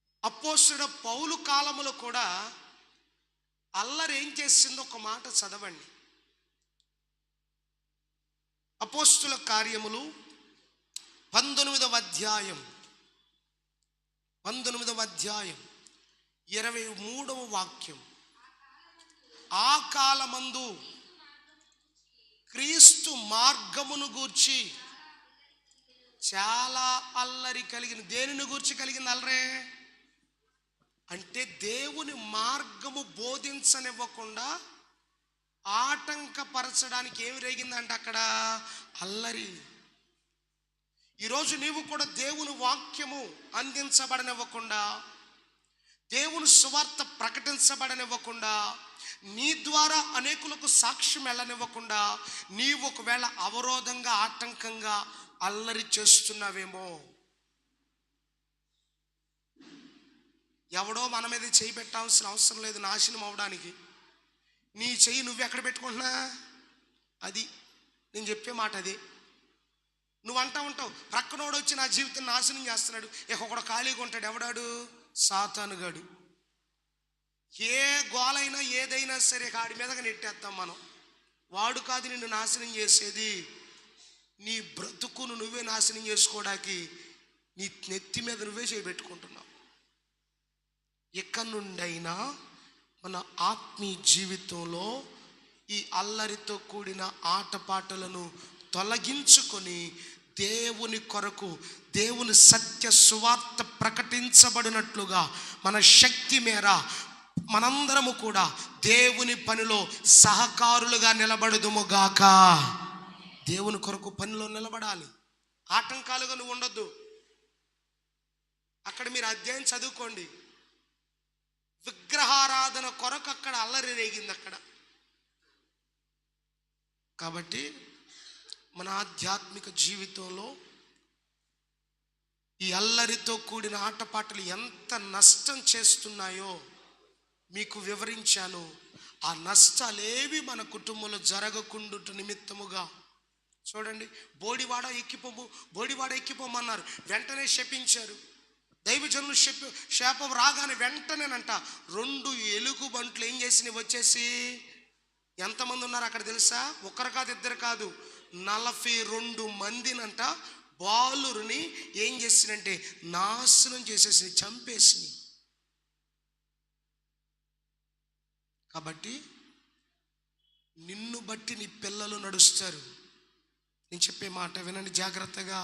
అపోస్తలుడు పౌలు కాలములో కూడా అల్లరి ఏం చేసిందో ఒక మాట చదవండి. అపోస్తలుల కార్యములు 19వ అధ్యాయం 23వ వాక్యం. ఆ కాలమందు క్రీస్తు మార్గమును గూర్చి చాలా అల్లరి కలిగిన. దేనిని గూర్చి కలిగిన అల్లరే అంటే దేవుని మార్గము బోధించనివ్వకుండా ఆటంకపరచడానికి ఏమి రేగిందంటే అక్కడ అల్లరి. ఈరోజు నీవు కూడా దేవుని వాక్యము అందించబడనివ్వకుండా, దేవుని సువార్త ప్రకటించబడనివ్వకుండా, నీ ద్వారా అనేకులకు సాక్ష్యం వెళ్ళనివ్వకుండా నీవు ఒకవేళ అవరోధంగా ఆటంకంగా అల్లరి చేస్తున్నావేమో. ఎవడో మన మీద చేయి పెట్టాల్సిన అవసరం లేదు నాశనం అవడానికి. నీ చెయ్యి నువ్వు ఎక్కడ పెట్టుకుంటున్నా, అది నేను చెప్పే మాట. అదే నువ్వు అంటా ఉంటావు, ప్రక్కనోడు వచ్చి నా జీవితం నాశనం చేస్తున్నాడు, ఒకడు ఖాళీగా ఉంటాడు. ఎవడాడు? సాతానుగాడు. ఏ గోలైనా ఏదైనా సరే వాడి మీదగా నెట్టేస్తాం మనం. వాడు కాదు నిన్ను నాశనం చేసేది, నీ బ్రతుకును నువ్వే నాశనం చేసుకోవడానికి నీ నెత్తి మీద నువ్వే చేయబెట్టుకుంటున్నావు. ఎక్కడి నుండైనా మన ఆత్మీయ జీవితంలో ఈ అల్లరితో కూడిన ఆటపాటలను తొలగించుకొని దేవుని కొరకు, దేవుని సత్య సువార్త ప్రకటించబడినట్లుగా మన శక్తి మేర మనందరము కూడా దేవుని పనిలో సహకారులుగా నిలబడుదుముగాక. దేవుని కొరకు పనిలో నిలబడాలి. ఆటంకాలుగా నువ్వు ఉండొద్దు. అక్కడ మీరు అధ్యాయం చదువుకోండి. విగ్రహారాధన కొరకు అక్కడ అల్లరి రేగింది అక్కడ. కాబట్టి మన ఆధ్యాత్మిక జీవితంలో ఈ అల్లరితో కూడిన ఆటపాటలు ఎంత నష్టం చేస్తున్నాయో మీకు వివరించాను. ఆ నష్టాలేవి మన కుటుంబంలో జరగకుండుట నిమిత్తముగా చూడండి. బోడివాడ ఎక్కిపోమన్నారు, వెంటనే శపించారు. దైవజనులు శాపం రాగానే వెంటనేనంట 2 ఎలుగుబంట్లు ఏం చేసినవి వచ్చేసి, ఎంతమంది ఉన్నారు అక్కడ తెలుసా? ఒకరు కాదు, ఇద్దరు కాదు, 42 మందినంట బాలురుని ఏం చేసినంటే నాశనం చేసేసి చంపేసి. కాబట్టి నిన్ను బట్టి నీ పిల్లలు నడుస్తారు. నేను చెప్పే మాట వినండి జాగ్రత్తగా.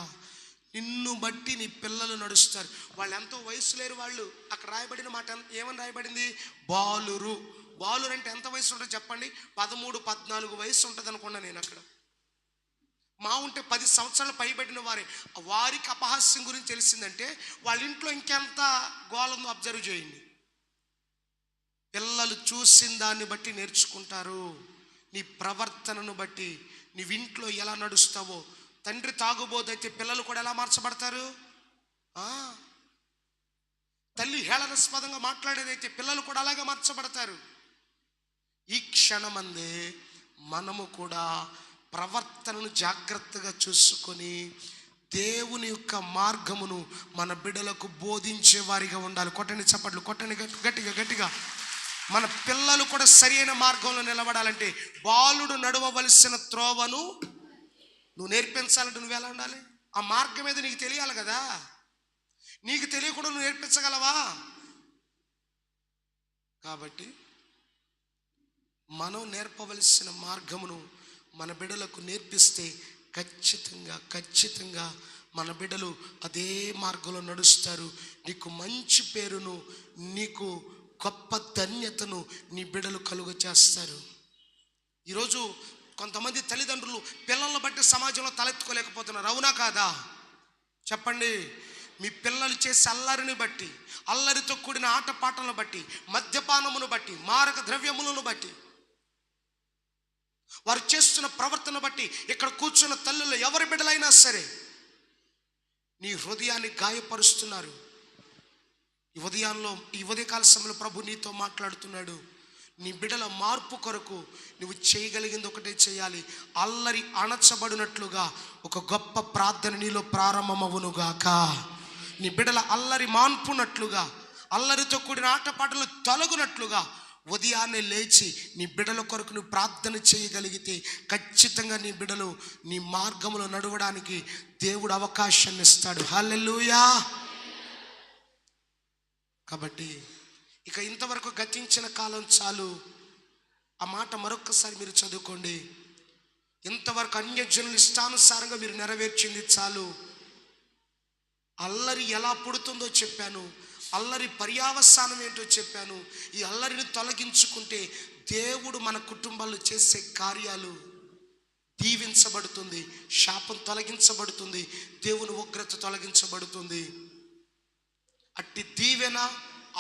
నిన్ను బట్టి నీ పిల్లలు నడుస్తారు. వాళ్ళు ఎంతో వయసు లేరు వాళ్ళు. అక్కడ రాయబడిన మాట ఏమని రాయబడింది? బాలురు. బాలురు అంటే ఎంత వయసు ఉంటుంది చెప్పండి? 13-14 వయసు ఉంటుంది అనుకున్నా నేను. అక్కడ మా ఉంటే 10 సంవత్సరాలు పైబడిన వారికి అపహాస్యం గురించి తెలిసిందంటే వాళ్ళ ఇంట్లో ఇంకెంత గోళంలో అబ్జర్వ్ చేయండి. పిల్లలు చూసిన దాన్ని బట్టి నేర్చుకుంటారు. నీ ప్రవర్తనను బట్టి నీవు ఇంట్లో ఎలా నడుస్తావో. తండ్రి తాగుబోదైతే పిల్లలు కూడా ఎలా మార్చబడతారు? తల్లి హేళనాస్పదంగా మాట్లాడేదైతే పిల్లలు కూడా అలాగే మార్చబడతారు. ఈ క్షణమందే మనము కూడా ప్రవర్తనను జాగ్రత్తగా చూసుకొని దేవుని యొక్క మార్గమును మన బిడ్డలకు బోధించే వారిగా ఉండాలి. కొట్టండి చప్పట్లు, కొట్టండి గట్టిగా. మన పిల్లలు కూడా సరి అయిన మార్గంలో నిలబడాలంటే బాలుడు నడవవలసిన త్రోవను నువ్వు నేర్పించాలంటే నువ్వు ఎలా ఉండాలి? ఆ మార్గం మీద నీకు తెలియాలి కదా. నీకు తెలియకుండా నువ్వు నేర్పించగలవా? కాబట్టి మనం నేర్పవలసిన మార్గమును మన బిడ్డలకు నేర్పిస్తే ఖచ్చితంగా మన బిడ్డలు అదే మార్గంలో నడుస్తారు. నీకు మంచి పేరును, నీకు గొప్ప ధన్యతను నీ బిడ్డలు కలుగ చేస్తారు. ఈరోజు కొంతమంది తల్లిదండ్రులు పిల్లలను బట్టి సమాజంలో తలెత్తుకోలేకపోతున్నారు. అవునా కాదా? చెప్పండి. మీ పిల్లలు చేసే అల్లరిని బట్టి, అల్లరితో కూడిన ఆటపాటలను బట్టి, మద్యపానమును బట్టి, మారక ద్రవ్యములను బట్టి, వారు చేస్తున్న ప్రవర్తన బట్టి ఇక్కడ కూర్చున్న తల్లులు ఎవరి బిడ్డలైనా సరే నీ హృదయాన్ని గాయపరుస్తున్నారు. ఈ ఉదయకాల సమయంలో ప్రభు నీతో మాట్లాడుతున్నాడు. నీ బిడ్డల మార్పు కొరకు నువ్వు చేయగలిగింది ఒకటే చేయాలి. అల్లరి అణచబడినట్లుగా ఒక గొప్ప ప్రార్థన నీలో ప్రారంభమవునుగాక. నీ బిడ్డల అల్లరి మాన్పునట్లుగా, అల్లరితో కూడిన ఆటపాటలు తొలగునట్లుగా ఉదయాన్నే లేచి నీ బిడ్డల కొరకు నువ్వు ప్రార్థన చేయగలిగితే ఖచ్చితంగా నీ బిడ్డలు నీ మార్గంలో నడవడానికి దేవుడు అవకాశాన్ని ఇస్తాడు. హల్లెలూయా. కాబట్టి ఇక ఇంతవరకు గతించిన కాలం చాలు. ఆ మాట మరొక్కసారి మీరు చదువుకోండి. ఇంతవరకు అన్యజనుల ఇష్టానుసారంగా మీరు నెరవేర్చింది చాలు. అల్లరి ఎలా పుడుతుందో చెప్పాను, అల్లరి పర్యావసానం ఏంటో చెప్పాను. ఈ అల్లరిని తొలగించుకుంటే దేవుడు మన కుటుంబాల్లో చేసే కార్యాలు దీవించబడుతుంది, శాపం తొలగించబడుతుంది, దేవుని ఉగ్రత తొలగించబడుతుంది. అట్టి దీవెన,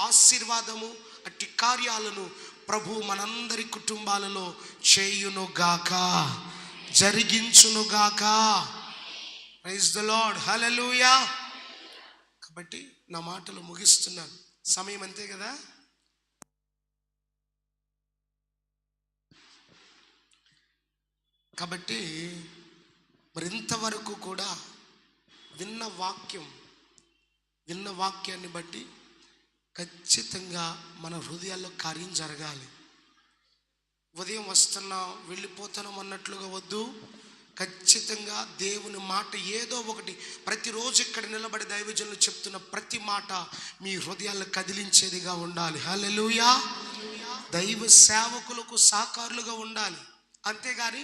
ఆశీర్వాదము, అట్టి కార్యాలను ప్రభు మనందరి కుటుంబాలలో చేయునుగాక, జరిగించునుగాక. Praise the lord. హల్లెలూయా. కాబట్టి నా మాటలు ముగిస్తున్నాను. సమయం అంతే కదా. కాబట్టి మరి ఇంతవరకు కూడా విన్న వాక్యాన్ని బట్టి ఖచ్చితంగా మన హృదయాల్లో కార్యం జరగాలి. ఉదయం వస్తున్నాం వెళ్ళిపోతున్నాం అన్నట్లుగా వద్దు. ఖచ్చితంగా దేవుని మాట ఏదో ఒకటి, ప్రతిరోజు ఇక్కడ నిలబడి దైవజనులు చెప్తున్న ప్రతి మాట మీ హృదయాలను కదిలించేదిగా ఉండాలి. హల్లెలూయా. దైవ సేవకులకు సాకారులుగా ఉండాలి. అంతేగాని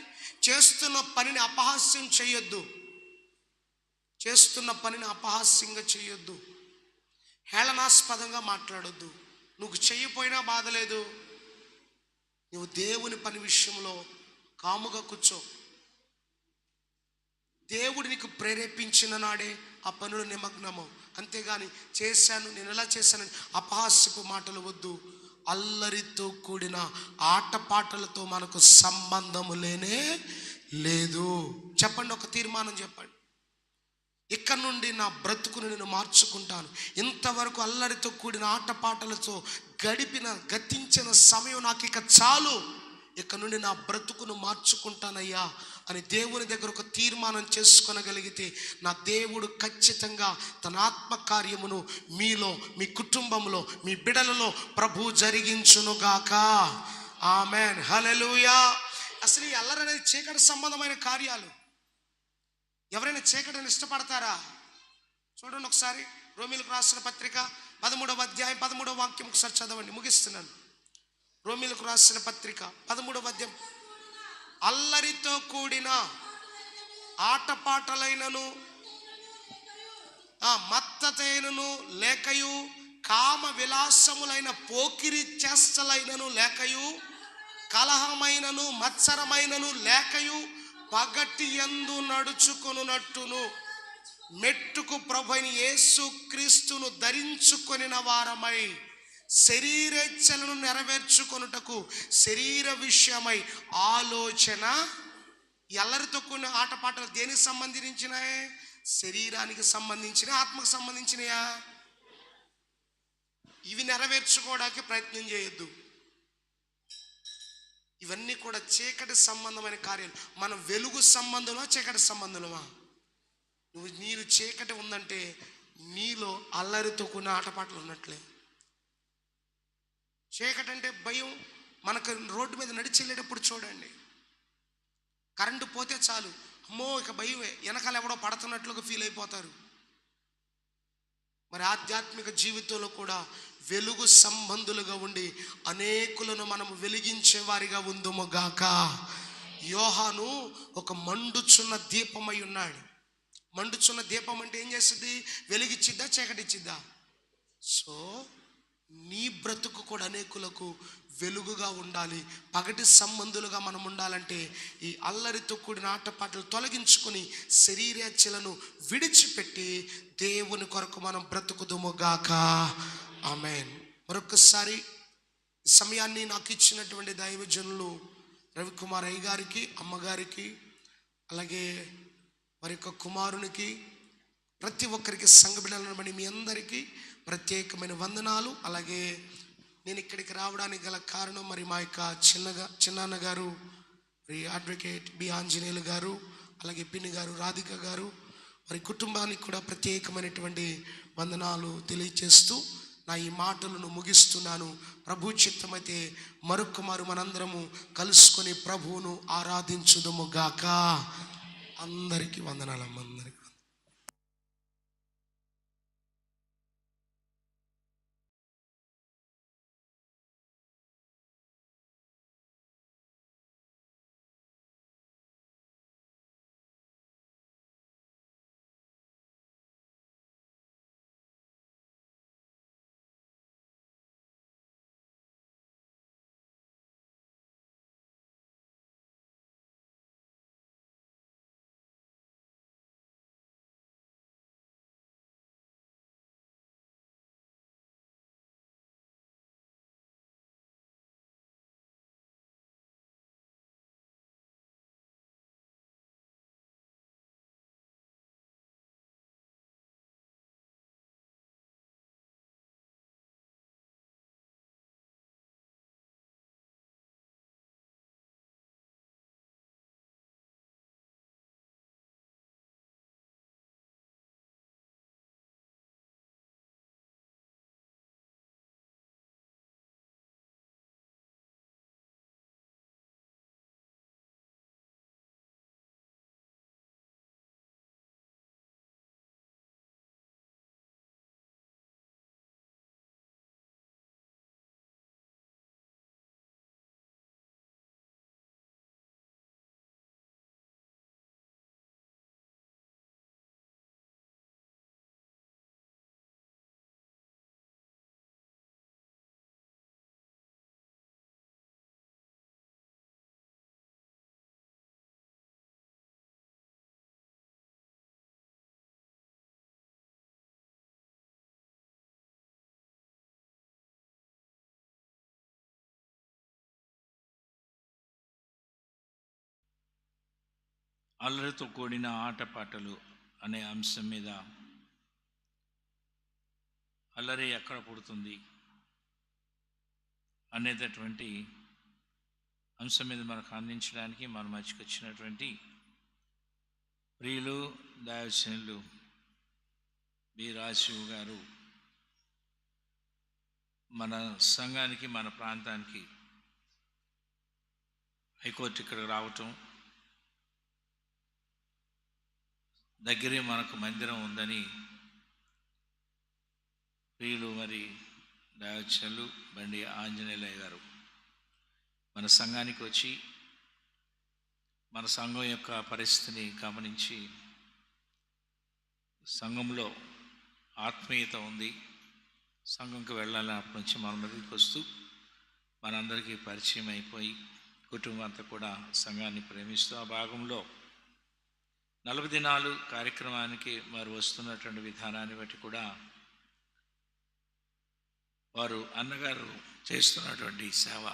చేస్తున్న పనిని అపహాస్యం చేయొద్దు, చేస్తున్న పనిని అపహాస్యంగా చేయొద్దు, హేళనాస్పదంగా మాట్లాడొద్దు. నువ్వు చెయ్యిపోయినా బాధ లేదు, నువ్వు దేవుని పని విషయంలో కాముగా కూర్చో. దేవుడు నీకు ప్రేరేపించిన నాడే ఆ పనులు నిమగ్నము. అంతేగాని చేశాను, నేను ఎలా చేశానని అపహాస్యపు మాటలు వద్దు. అల్లరితో కూడిన ఆటపాటలతో మనకు సంబంధము లేనే లేదు. చెప్పండి, ఒక తీర్మానం చెప్పండి. ఇక్కడ నుండి నా బ్రతుకును నేను మార్చుకుంటాను. ఇంతవరకు అల్లరితో కూడిన ఆటపాటలతో గతించిన సమయం నాకు ఇక చాలు, ఇక్కడ నుండి నా బ్రతుకును మార్చుకుంటానయ్యా అని దేవుని దగ్గర ఒక తీర్మానం చేసుకొనగలిగితే నా దేవుడు ఖచ్చితంగా తన ఆత్మకార్యమును మీలో, మీ కుటుంబంలో, మీ బిడలలో ప్రభు జరిగించునుగాక. ఆమెన్. హల్లెలూయా. అసలు ఈ అల్లరి అనేది చీకటి సంబంధమైన కార్యాలు. ఎవరైనా చీకటిని ఇష్టపడతారా? చూడండి ఒకసారి రోమీలకు రాసిన పత్రిక 13వ అధ్యాయం 13వ వాక్యం ఒకసారి చదవండి, ముగిస్తున్నాను. రోమీలకు రాసిన పత్రిక 13వ అధ్యాయం. అల్లరితో కూడిన ఆటపాటలైనను మత్తతైనను లేకయు, కామ విలాసములైన పోకిరి చేష్టలైనను లేకయు, కలహమైనను మత్సరమైనను లేకయు, పగటి యందు నడుచుకొనున్నట్టును మెట్టుకు ప్రభువైన యేసు క్రీస్తును ధరించుకొనిన వారమై శరీరేచ్ఛలను నెరవేర్చుకొనుటకు శరీర విషయమై ఆలోచన. ఎల్లరితో కూడిన ఆటపాటలు దేనికి సంబంధించినాయే? శరీరానికి సంబంధించిన, ఆత్మకు సంబంధించినయా? ఇవి నెరవేర్చుకోవడానికి ప్రయత్నం చేయొద్దు. ఇవన్నీ కూడా చీకటి సంబంధమైన కార్యాలు. మనం వెలుగు సంబంధమా చీకటి సంబంధమా? నీరు చీకటి ఉందంటే నీలో అల్లరితో కూడిన ఆటపాటలు ఉన్నట్లే. చీకటి అంటే భయం. మనకు రోడ్డు మీద నడిచి వెళ్ళేటప్పుడు చూడండి, కరెంటు పోతే చాలు, అమ్మో ఇక భయమే, వెనకాల ఎవడో పడుతున్నట్లుగా ఫీల్ అయిపోతారు. మరి ఆధ్యాత్మిక జీవితంలో కూడా వెలుగు సంబంధులుగా ఉండి అనేకులను మనం వెలిగించే వారిగా ఉందుము గాక. యోహాను ఒక మండుచున్న దీపమై ఉన్నాడు. మండుచున్న దీపం అంటే ఏం చేస్తుంది? వెలిగిచ్చిద్దా చీకటిచ్చిద్దా? సో నీ బ్రతుకు కూడా అనేకులకు వెలుగుగా ఉండాలి. పగటి సంబంధులుగా మనం ఉండాలంటే ఈ అల్లరితో కూడిన ఆటపాటలు తొలగించుకొని శరీరేచ్ఛలను విడిచిపెట్టి దేవుని కొరకు మనం బ్రతుకుదుముగాక. ఆమేన్. మరొకసారి సమయాన్ని నాకు ఇచ్చినటువంటి దైవజనులు రవికుమార్ అయ్య గారికి, అమ్మగారికి, అలాగే వారి యొక్క కుమారునికి, ప్రతి ఒక్కరికి, సంఘ బిడ్డలను బట్టి మీ అందరికీ ప్రత్యేకమైన వందనాలు. అలాగే నేను ఇక్కడికి రావడానికి గల కారణం మరి మా యొక్క చిన్నాన్న గారు, మరి అడ్వకేట్ బి ఆంజనేయులు గారు, అలాగే పిన్ని గారు, రాధిక గారు, వారి కుటుంబానికి కూడా ప్రత్యేకమైనటువంటి వందనాలు తెలియచేస్తూ నా ఈ మాటలను ముగిస్తున్నాను. ప్రభు చిత్తమైతే మరొక్కమారు మనందరము కలుసుకొని ప్రభువును ఆరాధించుదుము గాక. అందరికీ వందనాలమ్మ. అందరికీ అల్లరితో కూడిన ఆటపాటలు అనే అంశం మీద, అల్లరి ఎక్కడ పుడుతుంది అనేటటువంటి అంశం మీద మనకు అందించడానికి మన మధ్యకి వచ్చినటువంటి ప్రియులు దైవజనులు బి రాజశివ్ గారు మన సంఘానికి, మన ప్రాంతానికి హైకోర్టు ఇక్కడికి రావటం, దగ్గరే మనకు మందిరం ఉందని ప్రియులు మరి దైవజనులు బండి ఆంజనేయులయ్య గారు మన సంఘానికి వచ్చి మన సంఘం యొక్క పరిస్థితిని గమనించి, సంఘంలో ఆత్మీయత ఉంది, సంఘంకి వెళ్ళాలని అప్పటి నుంచి మన మీదకి వస్తూ మనందరికీ పరిచయం అయిపోయి కుటుంబం అంతా కూడా సంఘాన్ని ప్రేమిస్తూ ఆ భాగంలో 40 దినాలు కార్యక్రమానికి వారు వస్తున్నటువంటి విధానాన్ని బట్టి కూడా వారు అన్నగారు చేస్తున్నటువంటి సేవ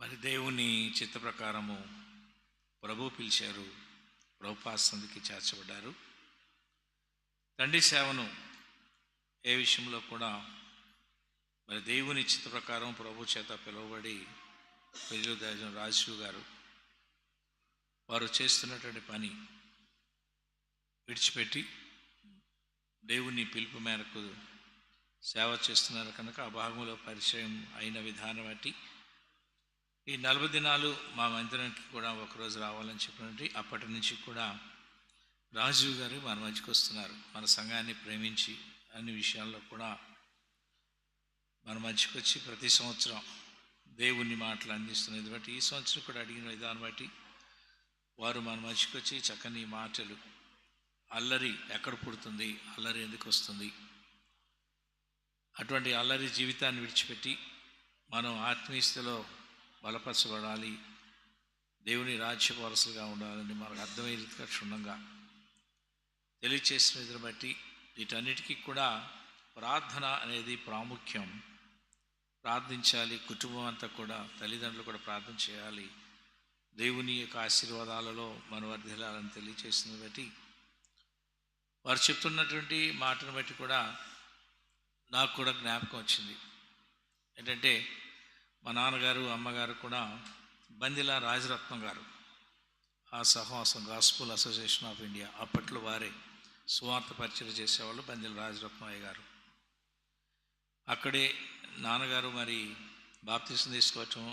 మరి దేవుని చిత్త ప్రకారము ప్రభు పిలిచారు, ప్రభు పాసందికి చేర్చబడ్డారు. తండ్రి సేవను ఏ విషయంలో కూడా మరి దేవుని చిత్త ప్రకారం ప్రభు చేత పిలువబడి పెళ్ళి దైవజనులు రాజశివ్ గారు వారు చేస్తున్నటువంటి పని విడిచిపెట్టి దేవుని పిలుపు మేరకు సేవ చేస్తున్నారు కనుక ఆ భాగంలో పరిచయం అయిన విధానం బట్టి ఈ 40 దినాలు మా మందిరానికి కూడా ఒకరోజు రావాలని చెప్పినట్టు అప్పటి నుంచి కూడా రాజీవ్ గారు మన మధ్యకి వస్తున్నారు. మన సంఘాన్ని ప్రేమించి అన్ని విషయాల్లో కూడా మన మధ్యకి వచ్చి ప్రతి సంవత్సరం దేవుని మాటలు అందిస్తున్నది బట్టి ఈ సంవత్సరం కూడా అడిగిన విధానం బట్టి వారు మన మధ్యకి వచ్చి చక్కని మాటలు, అల్లరి ఎక్కడ పుడుతుంది, అల్లరి ఎందుకు వస్తుంది, అటువంటి అల్లరి జీవితాన్ని విడిచిపెట్టి మనం ఆత్మీయతలో బలపరచబడాలి, దేవుని రాజ్య వారసులుగా ఉండాలని మనకు అర్థమయ్యేదిగా క్షుణ్ణంగా తెలియచేసిన విధులు బట్టి వీటన్నిటికీ కూడా ప్రార్థన అనేది ప్రాముఖ్యం. ప్రార్థించాలి, కుటుంబం అంతా కూడా, తల్లిదండ్రులు కూడా ప్రార్థన చేయాలి, దేవుని యొక్క ఆశీర్వాదాలలో మనం వర్ధిల్లాలని తెలియచేసింది బట్టి వారు చెప్తున్నటువంటి మాటను బట్టి కూడా నాకు కూడా జ్ఞాపకం వచ్చింది. ఏంటంటే మా నాన్నగారు అమ్మగారు కూడా బందిలా రాజరత్నం గారు, ఆ సహవాసం గాస్పుల్ అసోసియేషన్ ఆఫ్ ఇండియా అప్పట్లో వారే సువార్త పరిచయం చేసేవాళ్ళు బందిల రాజరత్నం అయ్య గారు. అక్కడే నాన్నగారు మరి బాప్తిసం తీసుకోవటం,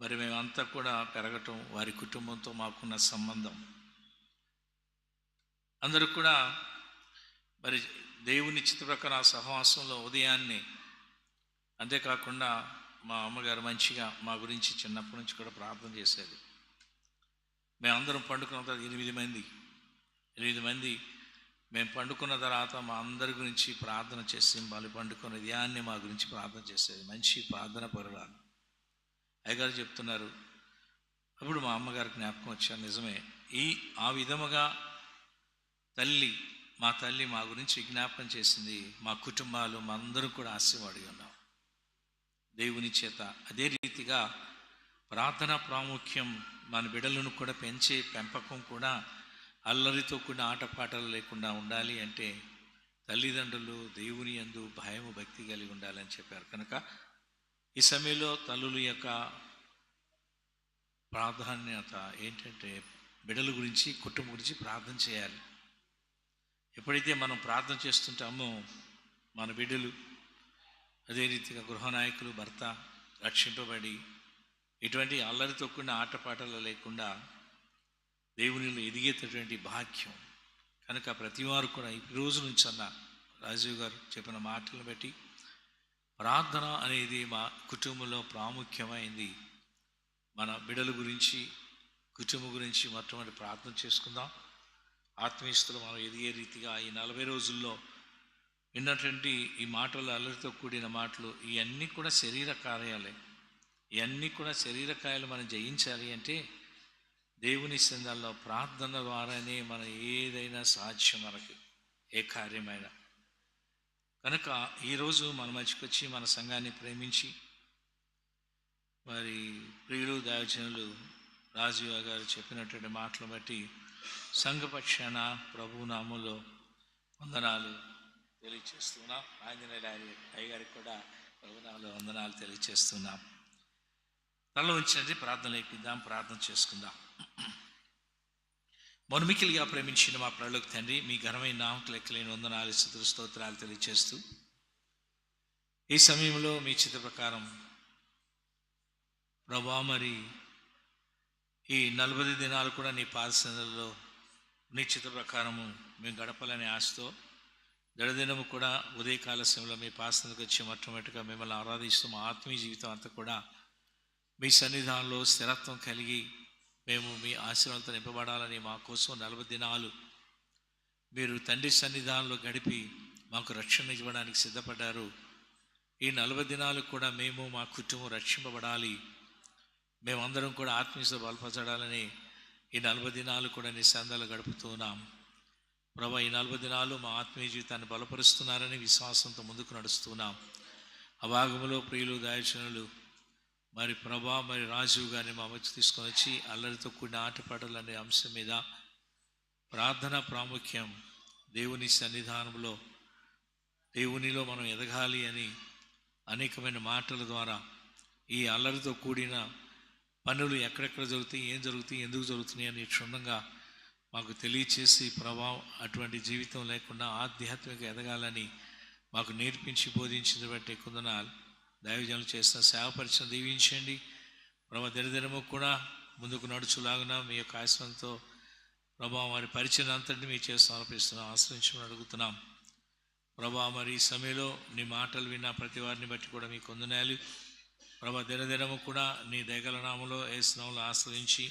మరి మేమంతా కూడా పెరగటం, వారి కుటుంబంతో మాకున్న సంబంధం, అందరూ కూడా మరి దేవుని చిత్త ప్రకారం ఆ సహవాసంలో ఉదయాన్నే, అంతేకాకుండా మా అమ్మగారు మంచిగా మా గురించి చిన్నప్పటి నుంచి కూడా ప్రార్థన చేసేది. మేమందరం పండుకున్న తర్వాత 8 మంది మేము పండుకున్న తర్వాత మా అందరి గురించి ప్రార్థన చేసి, వాళ్ళు పండుకున్న ఉదయాన్నే మా గురించి ప్రార్థన చేసేది. మంచి ప్రార్థన పరురాలు. అయ్యగారు చెప్తున్నారు, అప్పుడు మా అమ్మగారికి జ్ఞాపకం వచ్చారు, నిజమే, ఆ విధముగా మా తల్లి మా గురించి విజ్ఞాపనం చేసింది. మా కుటుంబాలు మా అందరూ కూడా ఆశీర్వాడి ఉన్నాం దేవుని చేత. అదే రీతిగా ప్రార్థన ప్రాముఖ్యం, మన బిడ్డలను కూడా పెంచే పెంపకం కూడా అల్లరితో కూడిన ఆటపాటలు లేకుండా ఉండాలి అంటే తల్లిదండ్రులు దేవుని యందు భయము భక్తి కలిగి ఉండాలని చెప్పారు. కనుక ఈ సమయంలో తల్లుల యొక్క ప్రాధాన్యత ఏంటంటే బిడ్డల గురించి, కుటుంబం గురించి ప్రార్థన చేయాలి. ఎప్పుడైతే మనం ప్రార్థన చేస్తుంటామో మన బిడ్డలు, అదే రీతిగా గృహనాయకులు, భర్త రక్షింపబడి ఇటువంటి అల్లరితో కూడిన ఆటపాటలు లేకుండా దేవునిలో ఎదిగేటటువంటి భాగ్యం. కనుక ప్రతివారు కూడా ఈ రోజు నుంచి అన్న రాజీవ్ గారు చెప్పిన మాటలను బట్టి ప్రార్థన అనేది మా కుటుంబంలో ప్రాముఖ్యమైంది. మన బిడ్డల గురించి, కుటుంబం గురించి మొట్టమొదటి ప్రార్థన చేసుకుందాం. ఆత్మీయస్తులు మనం ఎదిగే రీతిగా ఈ 40 రోజుల్లో విన్నటువంటి ఈ మాటలు, అల్లరితో కూడిన మాటలు, ఇవన్నీ కూడా శరీర కార్యాలే. ఇవన్నీ కూడా శరీర కార్యాలు మనం జయించాలి అంటే దేవుని సంఘాల్లో ప్రార్థన ద్వారానే మనం ఏదైనా సాధ్యం, మనకి ఏ కార్యమైనా. కనుక ఈరోజు మన మధ్యకి వచ్చి మన సంఘాన్ని ప్రేమించి మరి ప్రియులు దైవజనులు రాజీవ్ గారు చెప్పినటువంటి మాటలు బట్టి సంఘపక్షాన ప్రభు నామంలో వందనాలు తెలియచేస్తున్నాం. ఆంజనేయుల అయ్యగారికి కూడా ప్రభునామంలో వందనాలు తెలియచేస్తున్నాం. తల ఉంచినది ప్రార్థన లేపిద్దాం, ప్రార్థన చేసుకుందాం. మొనమికిలిగా ప్రేమించిన మా పరలోక తండ్రి, మీ ఘనమైన నామకు లెక్కలేని వందనాలు, స్తుతులు, స్తోత్రాలు తెలియచేస్తూ ఈ సమయంలో మీ చిత్త ప్రకారం ప్రభా మరి ఈ 40 దినాలు కూడా నీ పాదసన్నిధిలో నీ చిత్త ప్రకారము మేము గడపాలనే ఆశతో దడదినము కూడా ఉదయకాల సమయంలో మీ పాదసన్నిధికి వచ్చి మొట్టమొదటిగా మిమ్మల్ని ఆరాధిస్తూ మా ఆత్మీయ జీవితం అంతా కూడా మీ సన్నిధానంలో స్థిరత్వం కలిగి మేము మీ ఆశీర్వాదంతో నింపబడాలని మా కోసం 40 దినాలు మీరు తండ్రి సన్నిధానంలో గడిపి మాకు రక్షణ ఇవ్వడానికి సిద్ధపడ్డారు. ఈ 40 దినాలు కూడా మేము మా కుటుంబం రక్షింపబడాలి, మేమందరం కూడా ఆత్మీయత బలపరచడాలని ఈ 40 దినాలు కూడా నీ సందాలు గడుపుతున్నాం. ప్రభా, ఈ 40 దినాలు మా ఆత్మీయ జీవితాన్ని బలపరుస్తున్నారని విశ్వాసంతో ముందుకు నడుస్తున్నాం. ఆ భాగంలో ప్రియులు దైవజనులు మరి ప్రభా మరి రాజీవ్ గారిని మా మధ్య తీసుకొని వచ్చి అల్లరితో కూడిన ఆటపాటలు అనే అంశం మీద ప్రార్థన ప్రాముఖ్యం, దేవుని సన్నిధానంలో దేవునిలో మనం ఎదగాలి అని అనేకమైన మాటల ద్వారా ఈ అల్లరితో కూడిన పనులు ఎక్కడెక్కడ జరుగుతాయి, ఏం జరుగుతాయి, ఎందుకు జరుగుతున్నాయి అని క్షుణ్ణంగా మాకు తెలియచేసి ప్రభావం అటువంటి జీవితం లేకుండా ఆధ్యాత్మిక ఎదగాలని మాకు నేర్పించి బోధించిన బట్టి కొందనాలు దైవజనులు చేస్తున్న సేవపరిచయం దీవించండి. ప్రభా, దినదినము కూడా ముందుకు నడుచులాగున మీ యొక్క ఆశ్రయంతో ప్రభా వారి పరిచయం అంతటిని మీ చేస్తూ సమర్పిస్తున్నాం, ఆశ్రయించమని అడుగుతున్నాం. ప్రభా మరి ఈ సమయంలో నీ మాటలు విన్న ప్రతి వారిని బట్టి కూడా మీ కొందనాలు ప్రభా, దినదినము కూడా నీ దయగల నామములో యేసు నామములో ఆశ్రయించి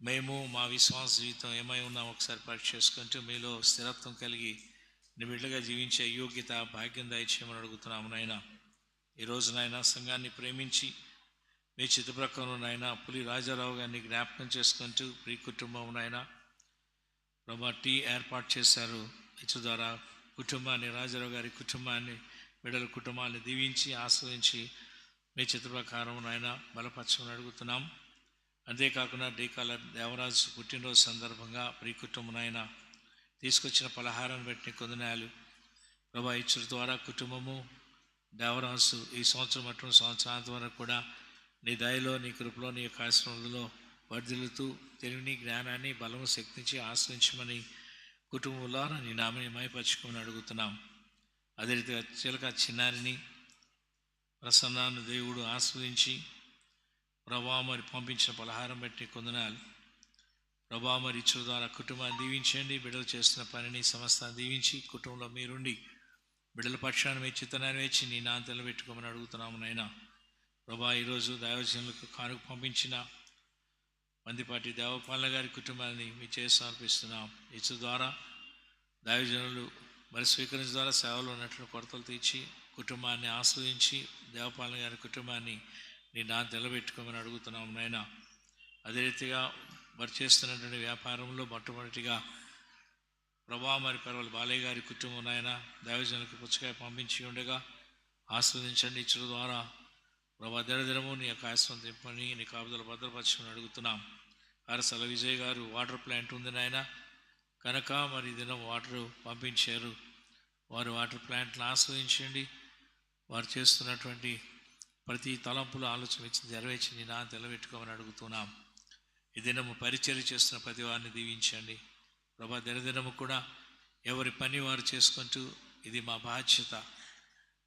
మేము మా విశ్వాస జీవితం ఏమై ఉన్నాం ఒకసారి పరీక్ష చేసుకుంటూ మీలో స్థిరత్వం కలిగి నీ బిడ్డగా జీవించే యోగ్యత భాగ్యం దయచేయమని అడుగుతున్నాము నాయన. ఈరోజు నాయన సంఘాన్ని ప్రేమించి మీ చిత్త ప్రకారం నాయన పులి రాజారావు గారిని జ్ఞాపకం చేసుకుంటూ ప్రీ కుటుంబం నాయన ప్రభా టీ ఏర్పాటు చేశారు. ఇచ్చు ద్వారా కుటుంబాన్ని, రాజారావు గారి కుటుంబాన్ని, బిడ్డల కుటుంబాన్ని దీవించి ఆశ్రయించి మీ చిత్త ప్రకారం నాయన బలపరచమని అడుగుతున్నాం. అంతేకాకుండా డీకాల దేవరాజు పుట్టినరోజు సందర్భంగా ప్రీ కుటుంబం నాయన తీసుకొచ్చిన పలహారాన్ని బట్టి కొందనాలు ప్రభా ఇచ్చుల ద్వారా కుటుంబము దేవరాజు ఈ సంవత్సరం అటువంటి సంవత్సరాంతం వరకు కూడా నీ దయలో, నీ కృపలో, నీ యొక్క ఆశ్రమంలో వర్ధిల్లుతూ తెలివిని, జ్ఞానాన్ని, బలము, శక్తించి ఆశ్రయించమని కుటుంబంలో నీ నామని మయపరచుకోమని అడుగుతున్నాం. అదే రీతిగా చిలక చిన్నారిని ప్రసన్నాన్ని దేవుడు ఆస్వాదించి ప్రభా మరి పంపించిన పలహారం బట్టి కొందనాలు. ప్రభా మరి ఇచ్చిన ద్వారా కుటుంబాన్ని దీవించండి. బిడ్డలు చేస్తున్న పనిని సమస్తాన్ని దీవించి కుటుంబంలో మీరుండి బిడ్డల పక్షాన్ని మీ చిత్తనాన్ని వేచి నీ నాంతలు పెట్టుకోమని అడుగుతున్నాము నైనా. ప్రభా ఈరోజు దైవజనులకు కానుక పంపించిన మందిపాటి దేవపాల గారి కుటుంబాన్ని మీ చేసి సమర్పిస్తున్నాం. ఇచ్చు ద్వారా దైవజనులు మరి స్వీకరించడం ద్వారా సేవలు ఉన్నట్లు కొరతలు తీర్చి కుటుంబాన్ని ఆస్వాదించి దేవపాల గారి కుటుంబాన్ని నీ నా తెలబెట్టుకోమని అడుగుతున్నాము నాయన. అదే రీతిగా మరి చేస్తున్నటువంటి వ్యాపారంలో మొట్టమొదటిగా ప్రభా మరి పర్వాలు బాలయ్య గారి కుటుంబం నాయన దైవజనులకు పుచ్చకాయ పంపించి ఉండగా ఆస్వాదించండి. ఇచ్చిన ద్వారా ప్రభా దినదినము నీ యొక్క ఆశ్రమం తెప్పని నీ కాపుదల భద్రపరచమని అడుగుతున్నాం. అరసల విజయ్ గారు వాటర్ ప్లాంట్ ఉంది నాయన కనుక మరి దినం వాటర్ పంపించారు. వారు వాటర్ ప్లాంట్ను ఆస్వాదించండి. వారు చేస్తున్నటువంటి ప్రతి తలంపులు ఆలోచన ఇచ్చి నెరవేర్చి నా తెలబెట్టుకోమని అడుగుతున్నాం. ఈ దినము పరిచర్య చేస్తున్న ప్రతి వారిని దీవించండి ప్రభా. దినదినము కూడా ఎవరి పని వారు చేసుకుంటూ ఇది మా బాధ్యత,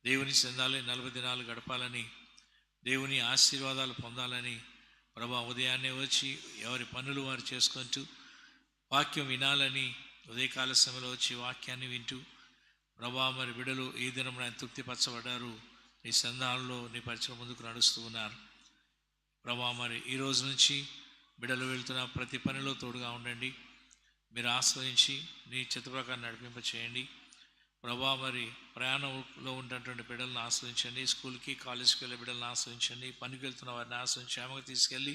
దేవుని చెందాలి, 40 దినాలు గడపాలని, దేవుని ఆశీర్వాదాలు పొందాలని ప్రభా ఉదయాన్నే వచ్చి ఎవరి పనులు వారు చేసుకుంటూ వాక్యం వినాలని ఉదయకాల సమయంలో వచ్చి వాక్యాన్ని వింటూ ప్రభా మరి బిడ్డలు ఈ దినం ఆయన తృప్తిపరచబడ్డారు. నీ సంధానంలో నీ పరిచయం ముందుకు నడుస్తూ ఉన్నారు ప్రభా. మరి ఈ రోజు నుంచి బిడ్డలు వెళ్తున్న ప్రతి పనిలో తోడుగా ఉండండి. మీరు ఆశ్రయించి నీ చిత్త ప్రకారం నడిపింప చేయండి ప్రభా. మరి ప్రయాణంలో ఉన్నటువంటి బిడ్డలను ఆశ్రయించండి. స్కూల్కి కాలేజీకి వెళ్ళే బిడ్డలను ఆశ్రయించండి. పనికి వెళ్తున్న వారిని ఆశ్రయించి క్షేమగా తీసుకెళ్ళి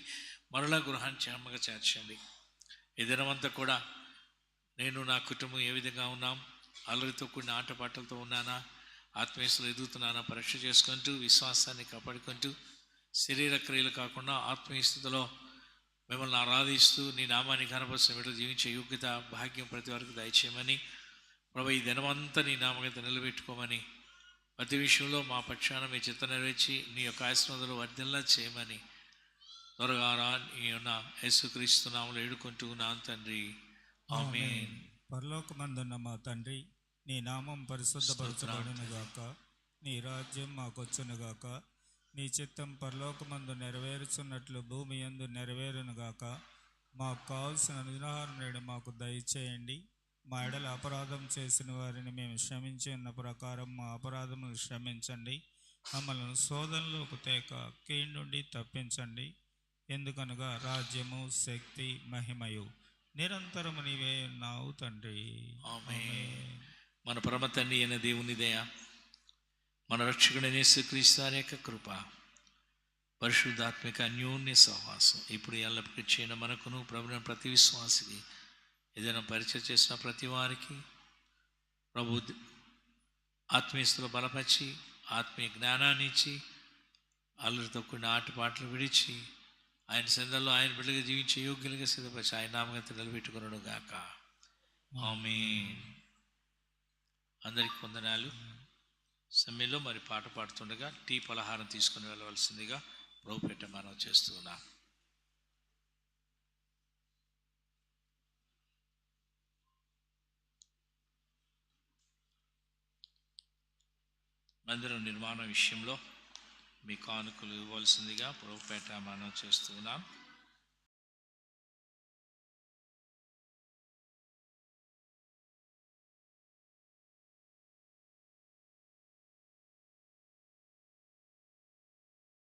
మరలా గృహాన్ని క్షేమంగా చేర్చండి. ఈ దినమంతా కూడా నేను నా కుటుంబం ఏ విధంగా ఉన్నాం, అల్లరితో కూడిన ఆటపాటలతో ఉన్నానా, ఆత్మీయతలో ఎదుగుతున్నానా పరీక్ష చేసుకుంటూ విశ్వాసాన్ని కాపాడుకుంటూ శరీర క్రియలు కాకుండా ఆత్మీయ స్థితిలో మిమ్మల్ని ఆరాధిస్తూ నీ నామాన్ని కనపరిచిన బిడ్డలు జీవించే యోగ్యత భాగ్యం ప్రతి వారికి దయచేయమని ప్రభు ఈ దినమంతా నీ నామకత నిలబెట్టుకోమని ప్రతి విషయంలో మా పక్షాన మీ చిత్త నెరవేర్చి నీ యొక్క ఆశీర్వాదాలు వర్ధిల్లా చేయమని త్వరగా రా నీ ఉన్న యేసుక్రీస్తు నామములో వేడుకుంటూ ఉన్నాను తండ్రి, ఆమేన్. పరలోకమందున్న మా తండ్రి, నీ నామం పరిశుద్ధపరచబడునుగాక, నీ రాజ్యం మాకొచ్చునుగాక, నీ చిత్తం పరలోకమందు నెరవేరుచున్నట్లు భూమి యందు నెరవేరునుగాక. మాకు కావలసిన అనుదినాహారం నేడు మాకు దయచేయండి. మా ఎడల అపరాధం చేసిన వారిని మేము క్షమించి ఉన్న ప్రకారం మా అపరాధములు క్షమించండి. మమ్మల్ని శోధనలోకి తేక కీడు నుండి తప్పించండి. ఎందుకనగా రాజ్యము, శక్తి, మహిమయు నిరంతరము నీవే ఉన్నావు తండ్రి, ఆమేన్. మన పరమ తండ్రి అయిన దేవుని దయ, మన రక్షకుడైన యేసుక్రీస్తు వారి యొక్క కృప, పరిశుద్ధాత్మిక అన్యోన్య సహవాసం ఇప్పుడు ఎల్లప్పటికీ చేయన మనకును ప్రభుత్వం ప్రతి విశ్వాసికి ఏదైనా పరిచయం చేసిన ప్రతి వారికి ప్రభు ఆత్మీయతలో బలపరిచి ఆత్మీయ జ్ఞానాన్ని ఇచ్చి అల్లరితో కూడిన ఆటపాటలు విడిచి ఆయన సందర్లో ఆయన బిడ్డగా జీవించే యోగ్యులుగా సిద్ధపరిచి ఆయన నామగత నిలబెట్టుకున్నాడు గాక, ఆమేన్. అందరికి వందనాలు. సమయంలో మరి పాట పాడుతుండగా టీ పలహారం తీసుకుని వెళ్ళవలసిందిగా ప్రభుపేట మనం చేస్తూ ఉన్నాం. మందిరం నిర్మాణ విషయంలో మీ కానుకలు ఇవ్వవలసిందిగా ప్రభుపేట మనం చేస్తూ ఉన్నాం.